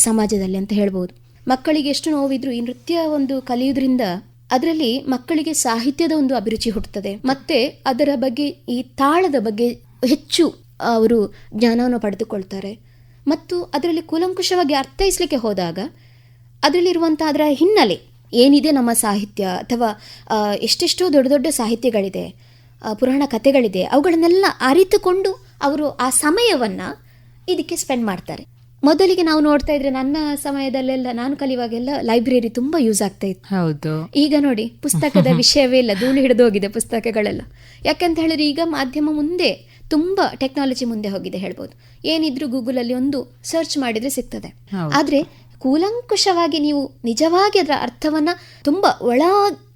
ಸಮಾಜದಲ್ಲಿ ಅಂತ ಹೇಳ್ಬೋದು. ಮಕ್ಕಳಿಗೆ ಎಷ್ಟು ನೋವಿದ್ರು ಈ ನೃತ್ಯ ಒಂದು ಕಲಿಯೋದ್ರಿಂದ ಅದರಲ್ಲಿ ಮಕ್ಕಳಿಗೆ ಸಾಹಿತ್ಯದ ಒಂದು ಅಭಿರುಚಿ ಹುಟ್ಟುತ್ತದೆ, ಮತ್ತೆ ಅದರ ಬಗ್ಗೆ ಈ ತಾಳದ ಬಗ್ಗೆ ಹೆಚ್ಚು ಅವರು ಜ್ಞಾನವನ್ನು ಪಡೆದುಕೊಳ್ತಾರೆ. ಮತ್ತು ಅದರಲ್ಲಿ ಕೂಲಂಕುಷವಾಗಿ ಅರ್ಥೈಸಲಿಕ್ಕೆ ಹೋದಾಗ ಅದರಲ್ಲಿರುವಂಥ ಅದರ ಹಿನ್ನೆಲೆ ಏನಿದೆ, ನಮ್ಮ ಸಾಹಿತ್ಯ ಅಥವಾ ಎಷ್ಟೆಷ್ಟೋ ದೊಡ್ಡ ದೊಡ್ಡ ಸಾಹಿತ್ಯಗಳಿದೆ, ಪುರಾಣ ಕಥೆಗಳಿದೆ, ಅವುಗಳನ್ನೆಲ್ಲ ಅರಿತುಕೊಂಡು ಅವರು ಆ ಸಮಯವನ್ನು ಇದಕ್ಕೆ ಸ್ಪೆಂಡ್ ಮಾಡ್ತಾರೆ. ಮೊದಲಿಗೆ ನಾವು ನೋಡ್ತಾ ಇದ್ರೆ ನನ್ನ ಸಮಯದಲ್ಲೆಲ್ಲ ನಾನು ಕಲಿಯುವಾಗೆಲ್ಲ ಲೈಬ್ರರಿ ತುಂಬಾ ಯೂಸ್ ಆಗ್ತಾ ಇತ್ತು. ಹೌದು. ಈಗ ನೋಡಿ ಪುಸ್ತಕದ ವಿಷಯವೇ ಇಲ್ಲ, ಧೂಳು ಹಿಡಿದು ಹೋಗಿದೆ ಪುಸ್ತಕಗಳೆಲ್ಲ. ಯಾಕಂತ ಹೇಳಿದ್ರೆ ಈಗ ಮಾಧ್ಯಮ ಮುಂದೆ ತುಂಬಾ ಟೆಕ್ನಾಲಜಿ ಮುಂದೆ ಹೋಗಿದೆ ಹೇಳ್ಬೋದು. ಏನಿದ್ರು ಗೂಗಲಲ್ಲಿ ಒಂದು ಸರ್ಚ್ ಮಾಡಿದ್ರೆ ಸಿಗ್ತದೆ. ಆದ್ರೆ ಕೂಲಂಕುಷವಾಗಿ ನೀವು ನಿಜವಾಗಿ ಅದರ ಅರ್ಥವನ್ನು ತುಂಬ ಒಳ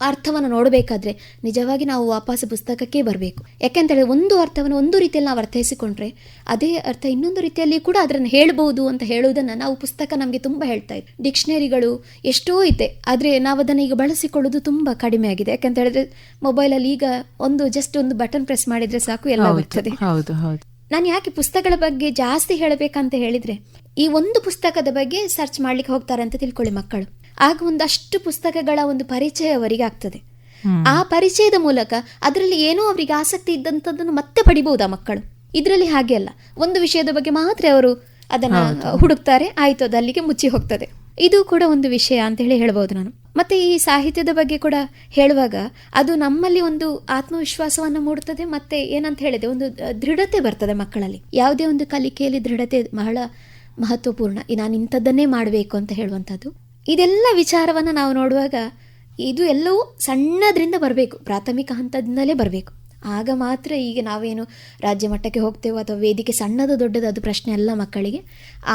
ಅರ್ಥವನ್ನು ನೋಡಬೇಕಾದ್ರೆ ನಿಜವಾಗಿ ನಾವು ವಾಪಸ್ ಪುಸ್ತಕಕ್ಕೆ ಬರಬೇಕು. ಯಾಕೆಂತೇಳಿದ್ರೆ ಒಂದು ಅರ್ಥವನ್ನು ಒಂದು ರೀತಿಯಲ್ಲಿ ನಾವು ಅರ್ಥೈಸಿಕೊಂಡ್ರೆ ಅದೇ ಅರ್ಥ ಇನ್ನೊಂದು ರೀತಿಯಲ್ಲಿ ಕೂಡ ಅದನ್ನು ಹೇಳ್ಬೋದು ಅಂತ ಹೇಳುವುದನ್ನು ನಾವು ಪುಸ್ತಕ ನಮಗೆ ತುಂಬ ಹೇಳ್ತಾ ಇದೆ. ಡಿಕ್ಷನರಿಗಳು ಎಷ್ಟೋ ಇದೆ, ಆದರೆ ನಾವು ಅದನ್ನು ಈಗ ಬಳಸಿಕೊಳ್ಳೋದು ತುಂಬ ಕಡಿಮೆ ಆಗಿದೆ. ಯಾಕಂತ ಹೇಳಿದ್ರೆ ಮೊಬೈಲಲ್ಲಿ ಈಗ ಜಸ್ಟ್ ಒಂದು ಬಟನ್ ಪ್ರೆಸ್ ಮಾಡಿದರೆ ಸಾಕು, ಎಲ್ಲ ಬರ್ತದೆ. ನಾನು ಯಾಕೆ ಪುಸ್ತಕಗಳ ಬಗ್ಗೆ ಜಾಸ್ತಿ ಹೇಳಬೇಕಂತ ಹೇಳಿದ್ರೆ, ಈ ಒಂದು ಪುಸ್ತಕದ ಬಗ್ಗೆ ಸರ್ಚ್ ಮಾಡ್ಲಿಕ್ಕೆ ಹೋಗ್ತಾರೆ ಅಂತ ತಿಳ್ಕೊಳ್ಳಿ ಮಕ್ಕಳು, ಆಗ ಒಂದಷ್ಟು ಪುಸ್ತಕಗಳ ಒಂದು ಪರಿಚಯ ಅವರಿಗೆ ಆಗ್ತದೆ. ಆ ಪರಿಚಯದ ಮೂಲಕ ಅದರಲ್ಲಿ ಏನೋ ಅವರಿಗೆ ಆಸಕ್ತಿ ಇದ್ದಂಥದ್ದನ್ನು ಮತ್ತೆ ಪಡಿಬಹುದಾ ಮಕ್ಕಳು. ಇದರಲ್ಲಿ ಹಾಗೆ ಅಲ್ಲ, ಒಂದು ವಿಷಯದ ಬಗ್ಗೆ ಮಾತ್ರ ಅವರು ಅದನ್ನ ಹುಡುಕ್ತಾರೆ, ಆಯ್ತು ಅದು ಅಲ್ಲಿಗೆ ಮುಚ್ಚಿ ಹೋಗ್ತದೆ. ಇದು ಕೂಡ ಒಂದು ವಿಷಯ ಅಂತ ಹೇಳಿ ಹೇಳ್ಬೋದು ನಾನು. ಮತ್ತೆ ಈ ಸಾಹಿತ್ಯದ ಬಗ್ಗೆ ಕೂಡ ಹೇಳುವಾಗ ಅದು ನಮ್ಮಲ್ಲಿ ಒಂದು ಆತ್ಮವಿಶ್ವಾಸವನ್ನು ಮೂಡುತ್ತದೆ, ಮತ್ತೆ ಏನಂತ ಹೇಳಿದೆ ಒಂದು ದೃಢತೆ ಬರ್ತದೆ ಮಕ್ಕಳಲ್ಲಿ. ಯಾವುದೇ ಒಂದು ಕಲಿಕೆಯಲ್ಲಿ ದೃಢತೆ ಬಹಳ ಮಹತ್ವಪೂರ್ಣ. ನಾನು ಇಂಥದ್ದನ್ನೇ ಮಾಡಬೇಕು ಅಂತ ಹೇಳುವಂಥದ್ದು, ಇದೆಲ್ಲ ವಿಚಾರವನ್ನು ನಾವು ನೋಡುವಾಗ ಇದು ಎಲ್ಲವೂ ಸಣ್ಣದ್ರಿಂದ ಬರಬೇಕು, ಪ್ರಾಥಮಿಕ ಹಂತದಿಂದಲೇ ಬರಬೇಕು. ಆಗ ಮಾತ್ರ ಈಗ ನಾವೇನು ರಾಜ್ಯ ಮಟ್ಟಕ್ಕೆ ಹೋಗ್ತೇವೋ ಅಥವಾ ವೇದಿಕೆ ಸಣ್ಣದು ದೊಡ್ಡದು ಅದು ಪ್ರಶ್ನೆ ಅಲ್ಲ. ಮಕ್ಕಳಿಗೆ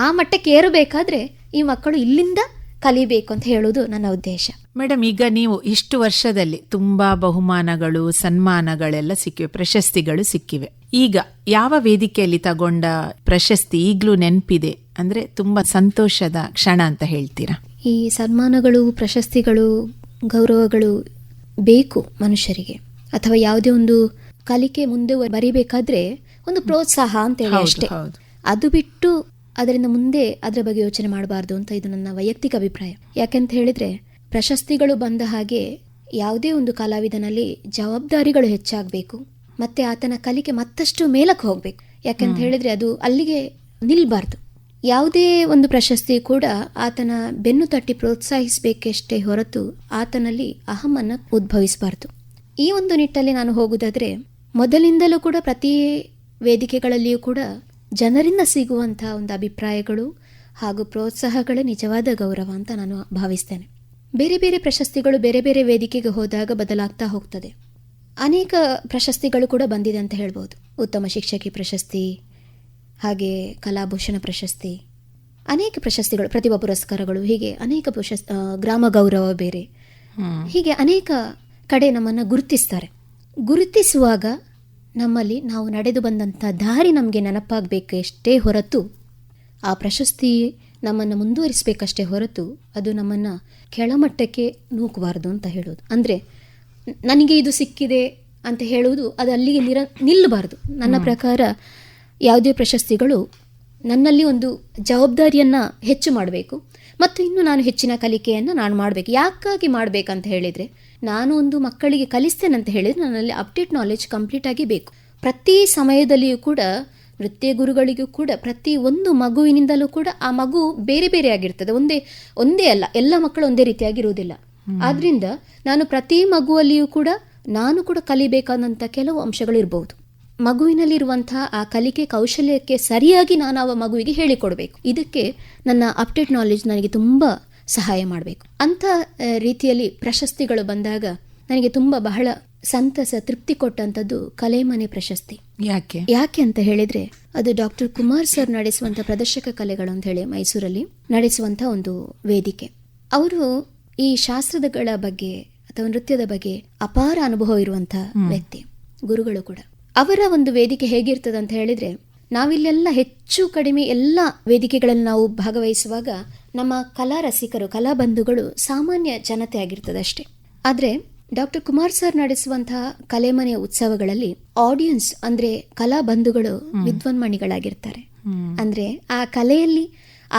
ಆ ಮಟ್ಟಕ್ಕೆ ಏರಬೇಕಾದ್ರೆ ಈ ಮಕ್ಕಳು ಇಲ್ಲಿಂದ ಕಲಿಬೇಕು ಅಂತ ಹೇಳೋದು ನನ್ನ ಉದ್ದೇಶ. ಮೇಡಮ್, ಈಗ ನೀವು ಇಷ್ಟು ವರ್ಷದಲ್ಲಿ ತುಂಬಾ ಬಹುಮಾನಗಳು ಸನ್ಮಾನಗಳೆಲ್ಲ ಸಿಕ್ಕಿವೆ, ಪ್ರಶಸ್ತಿಗಳು ಸಿಕ್ಕಿವೆ. ಈಗ ಯಾವ ವೇದಿಕೆಯಲ್ಲಿ ತಗೊಂಡ ಪ್ರಶಸ್ತಿ ಈಗಲೂ ನೆನಪಿದೆ ಅಂದ್ರೆ ತುಂಬಾ ಸಂತೋಷದ ಕ್ಷಣ ಅಂತ ಹೇಳ್ತೀರಾ? ಈ ಸನ್ಮಾನಗಳು, ಪ್ರಶಸ್ತಿಗಳು, ಗೌರವಗಳು ಬೇಕು ಮನುಷ್ಯರಿಗೆ, ಅಥವಾ ಯಾವುದೇ ಒಂದು ಕಲಿಕೆ ಮುಂದೆ ಬರಿಬೇಕಾದ್ರೆ ಒಂದು ಪ್ರೋತ್ಸಾಹ ಅಂತೇಳಿ ಅಷ್ಟೇ. ಅದು ಬಿಟ್ಟು ಅದರಿಂದ ಮುಂದೆ ಅದರ ಬಗ್ಗೆ ಯೋಚನೆ ಮಾಡಬಾರ್ದು ಅಂತ ಇದು ನನ್ನ ವೈಯಕ್ತಿಕ ಅಭಿಪ್ರಾಯ. ಯಾಕೆಂತ ಹೇಳಿದ್ರೆ ಪ್ರಶಸ್ತಿಗಳು ಬಂದ ಹಾಗೆ ಯಾವುದೇ ಒಂದು ಕಲಾವಿದನಲ್ಲಿ ಜವಾಬ್ದಾರಿಗಳು ಹೆಚ್ಚಾಗಬೇಕು, ಮತ್ತೆ ಆತನ ಕಲಿಕೆ ಮತ್ತಷ್ಟು ಮೇಲಕ್ಕೆ ಹೋಗ್ಬೇಕು. ಯಾಕೆಂತ ಹೇಳಿದ್ರೆ ಅದು ಅಲ್ಲಿಗೆ ನಿಲ್ಬಾರ್ದು. ಯಾವುದೇ ಒಂದು ಪ್ರಶಸ್ತಿ ಕೂಡ ಆತನ ಬೆನ್ನು ತಟ್ಟಿ ಪ್ರೋತ್ಸಾಹಿಸಬೇಕಷ್ಟೇ ಹೊರತು ಆತನಲ್ಲಿ ಅಹಮನ್ನು ಉದ್ಭವಿಸಬಾರ್ದು. ಈ ಒಂದು ನಿಟ್ಟಲ್ಲಿ ನಾನು ಹೋಗುವುದಾದ್ರೆ, ಮೊದಲಿಂದಲೂ ಕೂಡ ಪ್ರತಿ ವೇದಿಕೆಗಳಲ್ಲಿಯೂ ಕೂಡ ಜನರಿಂದ ಸಿಗುವಂಥ ಒಂದು ಅಭಿಪ್ರಾಯಗಳು ಹಾಗೂ ಪ್ರೋತ್ಸಾಹಗಳೇ ನಿಜವಾದ ಗೌರವ ಅಂತ ನಾನು ಭಾವಿಸ್ತೇನೆ. ಬೇರೆ ಬೇರೆ ಪ್ರಶಸ್ತಿಗಳು ಬೇರೆ ಬೇರೆ ವೇದಿಕೆಗೆ ಹೋದಾಗ ಬದಲಾಗ್ತಾ ಹೋಗ್ತದೆ. ಅನೇಕ ಪ್ರಶಸ್ತಿಗಳು ಕೂಡ ಬಂದಿದೆ ಅಂತ ಹೇಳ್ಬೋದು. ಉತ್ತಮ ಶಿಕ್ಷಕಿ ಪ್ರಶಸ್ತಿ, ಹಾಗೆ ಕಲಾಭೂಷಣ ಪ್ರಶಸ್ತಿ, ಅನೇಕ ಪ್ರಶಸ್ತಿಗಳು, ಪ್ರತಿಭಾ ಪುರಸ್ಕಾರಗಳು, ಹೀಗೆ ಅನೇಕ ಗ್ರಾಮ ಗೌರವ ಬೇರೆ, ಹೀಗೆ ಅನೇಕ ಕಡೆ ನಮ್ಮನ್ನು ಗುರುತಿಸ್ತಾರೆ. ಗುರುತಿಸುವಾಗ ನಮ್ಮಲ್ಲಿ ನಾವು ನಡೆದು ಬಂದಂಥ ದಾರಿ ನಮಗೆ ನೆನಪಾಗಬೇಕಷ್ಟೇ ಹೊರತು, ಆ ಪ್ರಶಸ್ತಿ ನಮ್ಮನ್ನು ಮುಂದುವರಿಸಬೇಕಷ್ಟೇ ಹೊರತು ಅದು ನಮ್ಮನ್ನು ಕೆಳಮಟ್ಟಕ್ಕೆ ನೂಕಬಾರದು ಅಂತ ಹೇಳೋದು. ಅಂದರೆ ನನಗೆ ಇದು ಸಿಕ್ಕಿದೆ ಅಂತ ಹೇಳುವುದು ಅದು ಅಲ್ಲಿಗೆ ನಿಲ್ಲಬಾರದು. ನನ್ನ ಪ್ರಕಾರ ಯಾವುದೇ ಪ್ರಶಸ್ತಿಗಳು ನನ್ನಲ್ಲಿ ಒಂದು ಜವಾಬ್ದಾರಿಯನ್ನು ಹೆಚ್ಚು ಮಾಡಬೇಕು ಮತ್ತು ಇನ್ನು ನಾನು ಹೆಚ್ಚಿನ ಕಲಿಕೆಯನ್ನು ನಾನು ಮಾಡಬೇಕು. ಯಾಕಾಗಿ ಮಾಡಬೇಕಂತ ಹೇಳಿದರೆ, ನಾನು ಒಂದು ಮಕ್ಕಳಿಗೆ ಕಲಿಸ್ತೇನೆ ಅಂತ ಹೇಳಿದರೆ ನನ್ನಲ್ಲಿ ಅಪ್ಡೇಟ್ ನಾಲೆಜ್ ಕಂಪ್ಲೀಟಾಗಿ ಬೇಕು. ಪ್ರತಿ ಸಮಯದಲ್ಲಿಯೂ ಕೂಡ ನೃತ್ಯ ಗುರುಗಳಿಗೂ ಕೂಡ ಪ್ರತಿ ಒಂದು ಮಗುವಿನಿಂದಲೂ ಕೂಡ ಆ ಮಗು ಬೇರೆ ಬೇರೆ ಆಗಿರ್ತದೆ. ಒಂದೇ ಅಲ್ಲ, ಎಲ್ಲ ಮಕ್ಕಳು ಒಂದೇ ರೀತಿಯಾಗಿರುವುದಿಲ್ಲ. ಆದ್ದರಿಂದ ನಾನು ಪ್ರತಿ ಮಗುವಲ್ಲಿಯೂ ಕೂಡ ನಾನು ಕೂಡ ಕಲಿಬೇಕಾದಂಥ ಕೆಲವು ಅಂಶಗಳು ಇರಬಹುದು. ಮಗುವಿನಲ್ಲಿರುವಂತಹ ಆ ಕಲಿಕೆ ಕೌಶಲ್ಯಕ್ಕೆ ಸರಿಯಾಗಿ ನಾನು ಆ ಮಗುವಿಗೆ ಹೇಳಿಕೊಡ್ಬೇಕು. ಇದಕ್ಕೆ ನನ್ನ ಅಪ್ಡೇಟ್ ನಾಲೆಜ್ ನನಗೆ ತುಂಬ ಸಹಾಯ ಮಾಡಬೇಕು. ಅಂಥ ರೀತಿಯಲ್ಲಿ ಪ್ರಶಸ್ತಿಗಳು ಬಂದಾಗ ನನಗೆ ತುಂಬ ಬಹಳ ಸಂತಸ, ತೃಪ್ತಿ ಕೊಟ್ಟಂಥದ್ದು ಕಲೆಮನೆ ಪ್ರಶಸ್ತಿ. ಯಾಕೆ ಅಂತ ಹೇಳಿದ್ರೆ, ಅದು ಡಾಕ್ಟರ್ ಕುಮಾರ್ ಸರ್ ನಡೆಸುವಂಥ ಪ್ರದರ್ಶಕ ಕಲೆಗಳು ಅಂತ ಹೇಳಿ ಮೈಸೂರಲ್ಲಿ ನಡೆಸುವಂಥ ಒಂದು ವೇದಿಕೆ. ಅವರು ಈ ಶಾಸ್ತ್ರಗಳ ಬಗ್ಗೆ ಅಥವಾ ನೃತ್ಯದ ಬಗ್ಗೆ ಅಪಾರ ಅನುಭವ ಇರುವಂಥ ವ್ಯಕ್ತಿ, ಗುರುಗಳು ಕೂಡ. ಅವರ ಒಂದು ವೇದಿಕೆ ಹೇಗಿರ್ತದೆ ಅಂತ ಹೇಳಿದ್ರೆ, ನಾವಿಲ್ಲೆಲ್ಲ ಹೆಚ್ಚು ಕಡಿಮೆ ಎಲ್ಲ ವೇದಿಕೆಗಳಲ್ಲಿ ನಾವು ಭಾಗವಹಿಸುವಾಗ ನಮ್ಮ ಕಲಾ ರಸಿಕರು, ಕಲಾ ಬಂಧುಗಳು ಸಾಮಾನ್ಯ ಜನತೆ ಆಗಿರ್ತದೆ ಅಷ್ಟೇ. ಆದರೆ ಡಾಕ್ಟರ್ ಕುಮಾರ್ ಸರ್ ನಡೆಸುವಂತಹ ಕಲೆಮನೆಯ ಉತ್ಸವಗಳಲ್ಲಿ ಆಡಿಯನ್ಸ್ ಅಂದ್ರೆ ಕಲಾ ಬಂಧುಗಳು ವಿದ್ವಾನ್ಮಣಿಗಳಾಗಿರ್ತಾರೆ. ಅಂದ್ರೆ ಆ ಕಲೆಯಲ್ಲಿ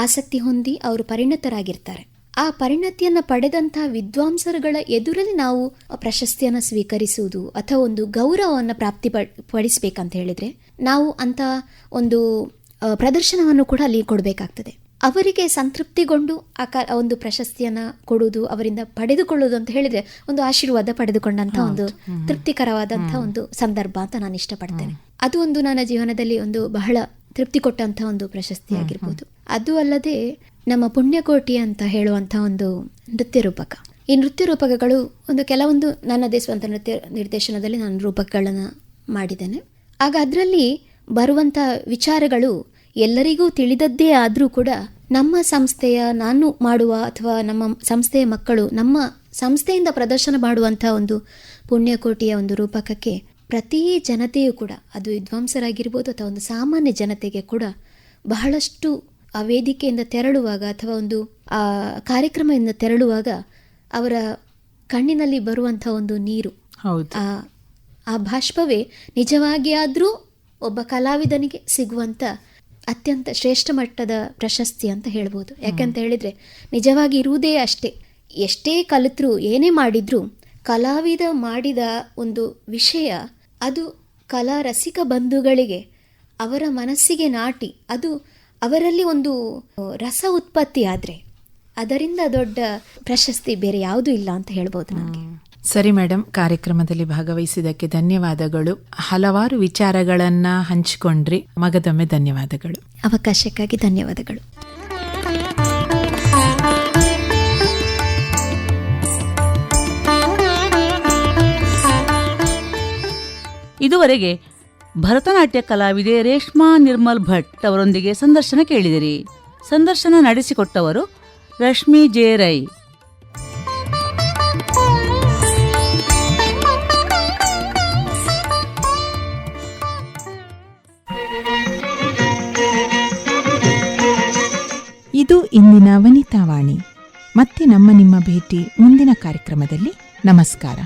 ಆಸಕ್ತಿ ಹೊಂದಿ ಅವರು ಪರಿಣತರಾಗಿರ್ತಾರೆ. ಆ ಪರಿಣತಿಯನ್ನು ಪಡೆದಂತಹ ವಿದ್ವಾಂಸರುಗಳ ಎದುರಲ್ಲಿ ನಾವು ಪ್ರಶಸ್ತಿಯನ್ನು ಸ್ವೀಕರಿಸುವುದು ಅಥವಾ ಒಂದು ಗೌರವವನ್ನು ಪಡಿಸಬೇಕಂತ ಹೇಳಿದ್ರೆ ನಾವು ಅಂತ ಒಂದು ಪ್ರದರ್ಶನವನ್ನು ಕೂಡ ಅಲ್ಲಿ ಕೊಡಬೇಕಾಗ್ತದೆ. ಅವರಿಗೆ ಸಂತೃಪ್ತಿಗೊಂಡು ಒಂದು ಪ್ರಶಸ್ತಿಯನ್ನು ಕೊಡುವುದು, ಅವರಿಂದ ಪಡೆದುಕೊಳ್ಳುವುದು ಅಂತ ಹೇಳಿದ್ರೆ ಒಂದು ಆಶೀರ್ವಾದ ಪಡೆದುಕೊಂಡಂತ ಒಂದು ತೃಪ್ತಿಕರವಾದಂತಹ ಒಂದು ಸಂದರ್ಭ ಅಂತ ನಾನು ಇಷ್ಟಪಡ್ತೇನೆ. ಅದು ಒಂದು ನನ್ನ ಜೀವನದಲ್ಲಿ ಒಂದು ಬಹಳ ತೃಪ್ತಿ ಕೊಟ್ಟಂತ ಒಂದು ಪ್ರಶಸ್ತಿ ಆಗಿರ್ಬೋದು. ಅದು ಅಲ್ಲದೆ ನಮ್ಮ ಪುಣ್ಯಕೋಟಿ ಅಂತ ಹೇಳುವಂತಹ ಒಂದು ನೃತ್ಯ ರೂಪಕ. ಈ ನೃತ್ಯ ರೂಪಕಗಳು ಕೆಲವೊಂದು ನನ್ನದೇ ಸ್ವಂತ ನೃತ್ಯ ನಿರ್ದೇಶನದಲ್ಲಿ ನಾನು ರೂಪಕಗಳನ್ನು ಮಾಡಿದ್ದೇನೆ. ಆಗ ಅದರಲ್ಲಿ ಬರುವಂಥ ವಿಚಾರಗಳು ಎಲ್ಲರಿಗೂ ತಿಳಿದದ್ದೇ ಆದರೂ ಕೂಡ ನಮ್ಮ ಸಂಸ್ಥೆಯ ನಾನು ಮಾಡುವ ಅಥವಾ ನಮ್ಮ ಸಂಸ್ಥೆಯ ಮಕ್ಕಳು ನಮ್ಮ ಸಂಸ್ಥೆಯಿಂದ ಪ್ರದರ್ಶನ ಮಾಡುವಂಥ ಒಂದು ಪುಣ್ಯಕೋಟಿಯ ಒಂದು ರೂಪಕಕ್ಕೆ ಪ್ರತಿ ಜನತೆಯೂ ಕೂಡ, ಅದು ವಿದ್ವಾಂಸರಾಗಿರ್ಬೋದು ಅಥವಾ ಒಂದು ಸಾಮಾನ್ಯ ಜನತೆಗೆ ಕೂಡ ಬಹಳಷ್ಟು ಆ ವೇದಿಕೆಯಿಂದ ತೆರಳುವಾಗ ಅಥವಾ ಒಂದು ಆ ಕಾರ್ಯಕ್ರಮದಿಂದ ತೆರಳುವಾಗ ಅವರ ಕಣ್ಣಿನಲ್ಲಿ ಬರುವಂಥ ಒಂದು ನೀರು, ಆ ಬಾಷ್ಪವೇ ನಿಜವಾಗಿ ಆದರೂ ಒಬ್ಬ ಕಲಾವಿದನಿಗೆ ಸಿಗುವಂಥ ಅತ್ಯಂತ ಶ್ರೇಷ್ಠ ಮಟ್ಟದ ಪ್ರಶಸ್ತಿ ಅಂತ ಹೇಳ್ಬೋದು. ಯಾಕಂತ ಹೇಳಿದರೆ ನಿಜವಾಗಿ ಇರುವುದೇ ಅಷ್ಟೇ. ಎಷ್ಟೇ ಕಲಿತರೂ ಏನೇ ಮಾಡಿದರೂ ಕಲಾವಿದ ಮಾಡಿದ ಒಂದು ವಿಷಯ ಅದು ಕಲಾ ರಸಿಕ ಬಂಧುಗಳಿಗೆ ಅವರ ಮನಸ್ಸಿಗೆ ನಾಟಿ ಅದು ಅವರಲ್ಲಿ ಒಂದು ರಸ ಉತ್ಪತ್ತಿ ಆದರೆ ಅದರಿಂದ ದೊಡ್ಡ ಪ್ರಶಸ್ತಿ ಬೇರೆ ಯಾವುದೂ ಇಲ್ಲ ಅಂತ ಹೇಳ್ಬೋದು ನನಗೆ. ಸರಿ ಮೇಡಮ್, ಕಾರ್ಯಕ್ರಮದಲ್ಲಿ ಭಾಗವಹಿಸಿದ್ದಕ್ಕೆ ಧನ್ಯವಾದಗಳು. ಹಲವಾರು ವಿಚಾರಗಳನ್ನ ಹಂಚಿಕೊಂಡ್ರಿ. ಮಗದೊಮ್ಮೆ ಧನ್ಯವಾದಗಳು. ಅವಕಾಶಕ್ಕಾಗಿ ಧನ್ಯವಾದಗಳು. ಇದುವರೆಗೆ ಭರತನಾಟ್ಯ ಕಲಾವಿದೆ ರೇಷ್ಮಾ ನಿರ್ಮಲ್ ಭಟ್ ಅವರೊಂದಿಗೆ ಸಂದರ್ಶನ ಕೇಳಿದಿರಿ. ಸಂದರ್ಶನ ನಡೆಸಿಕೊಟ್ಟವರು ರಶ್ಮಿ ಜೆ ರೈ. ಇದು ಇಂದಿನ ವನಿತಾವಾಣಿ. ಮತ್ತೆ ನಿಮ್ಮ ಭೇಟಿ ಮುಂದಿನ ಕಾರ್ಯಕ್ರಮದಲ್ಲಿ. ನಮಸ್ಕಾರ.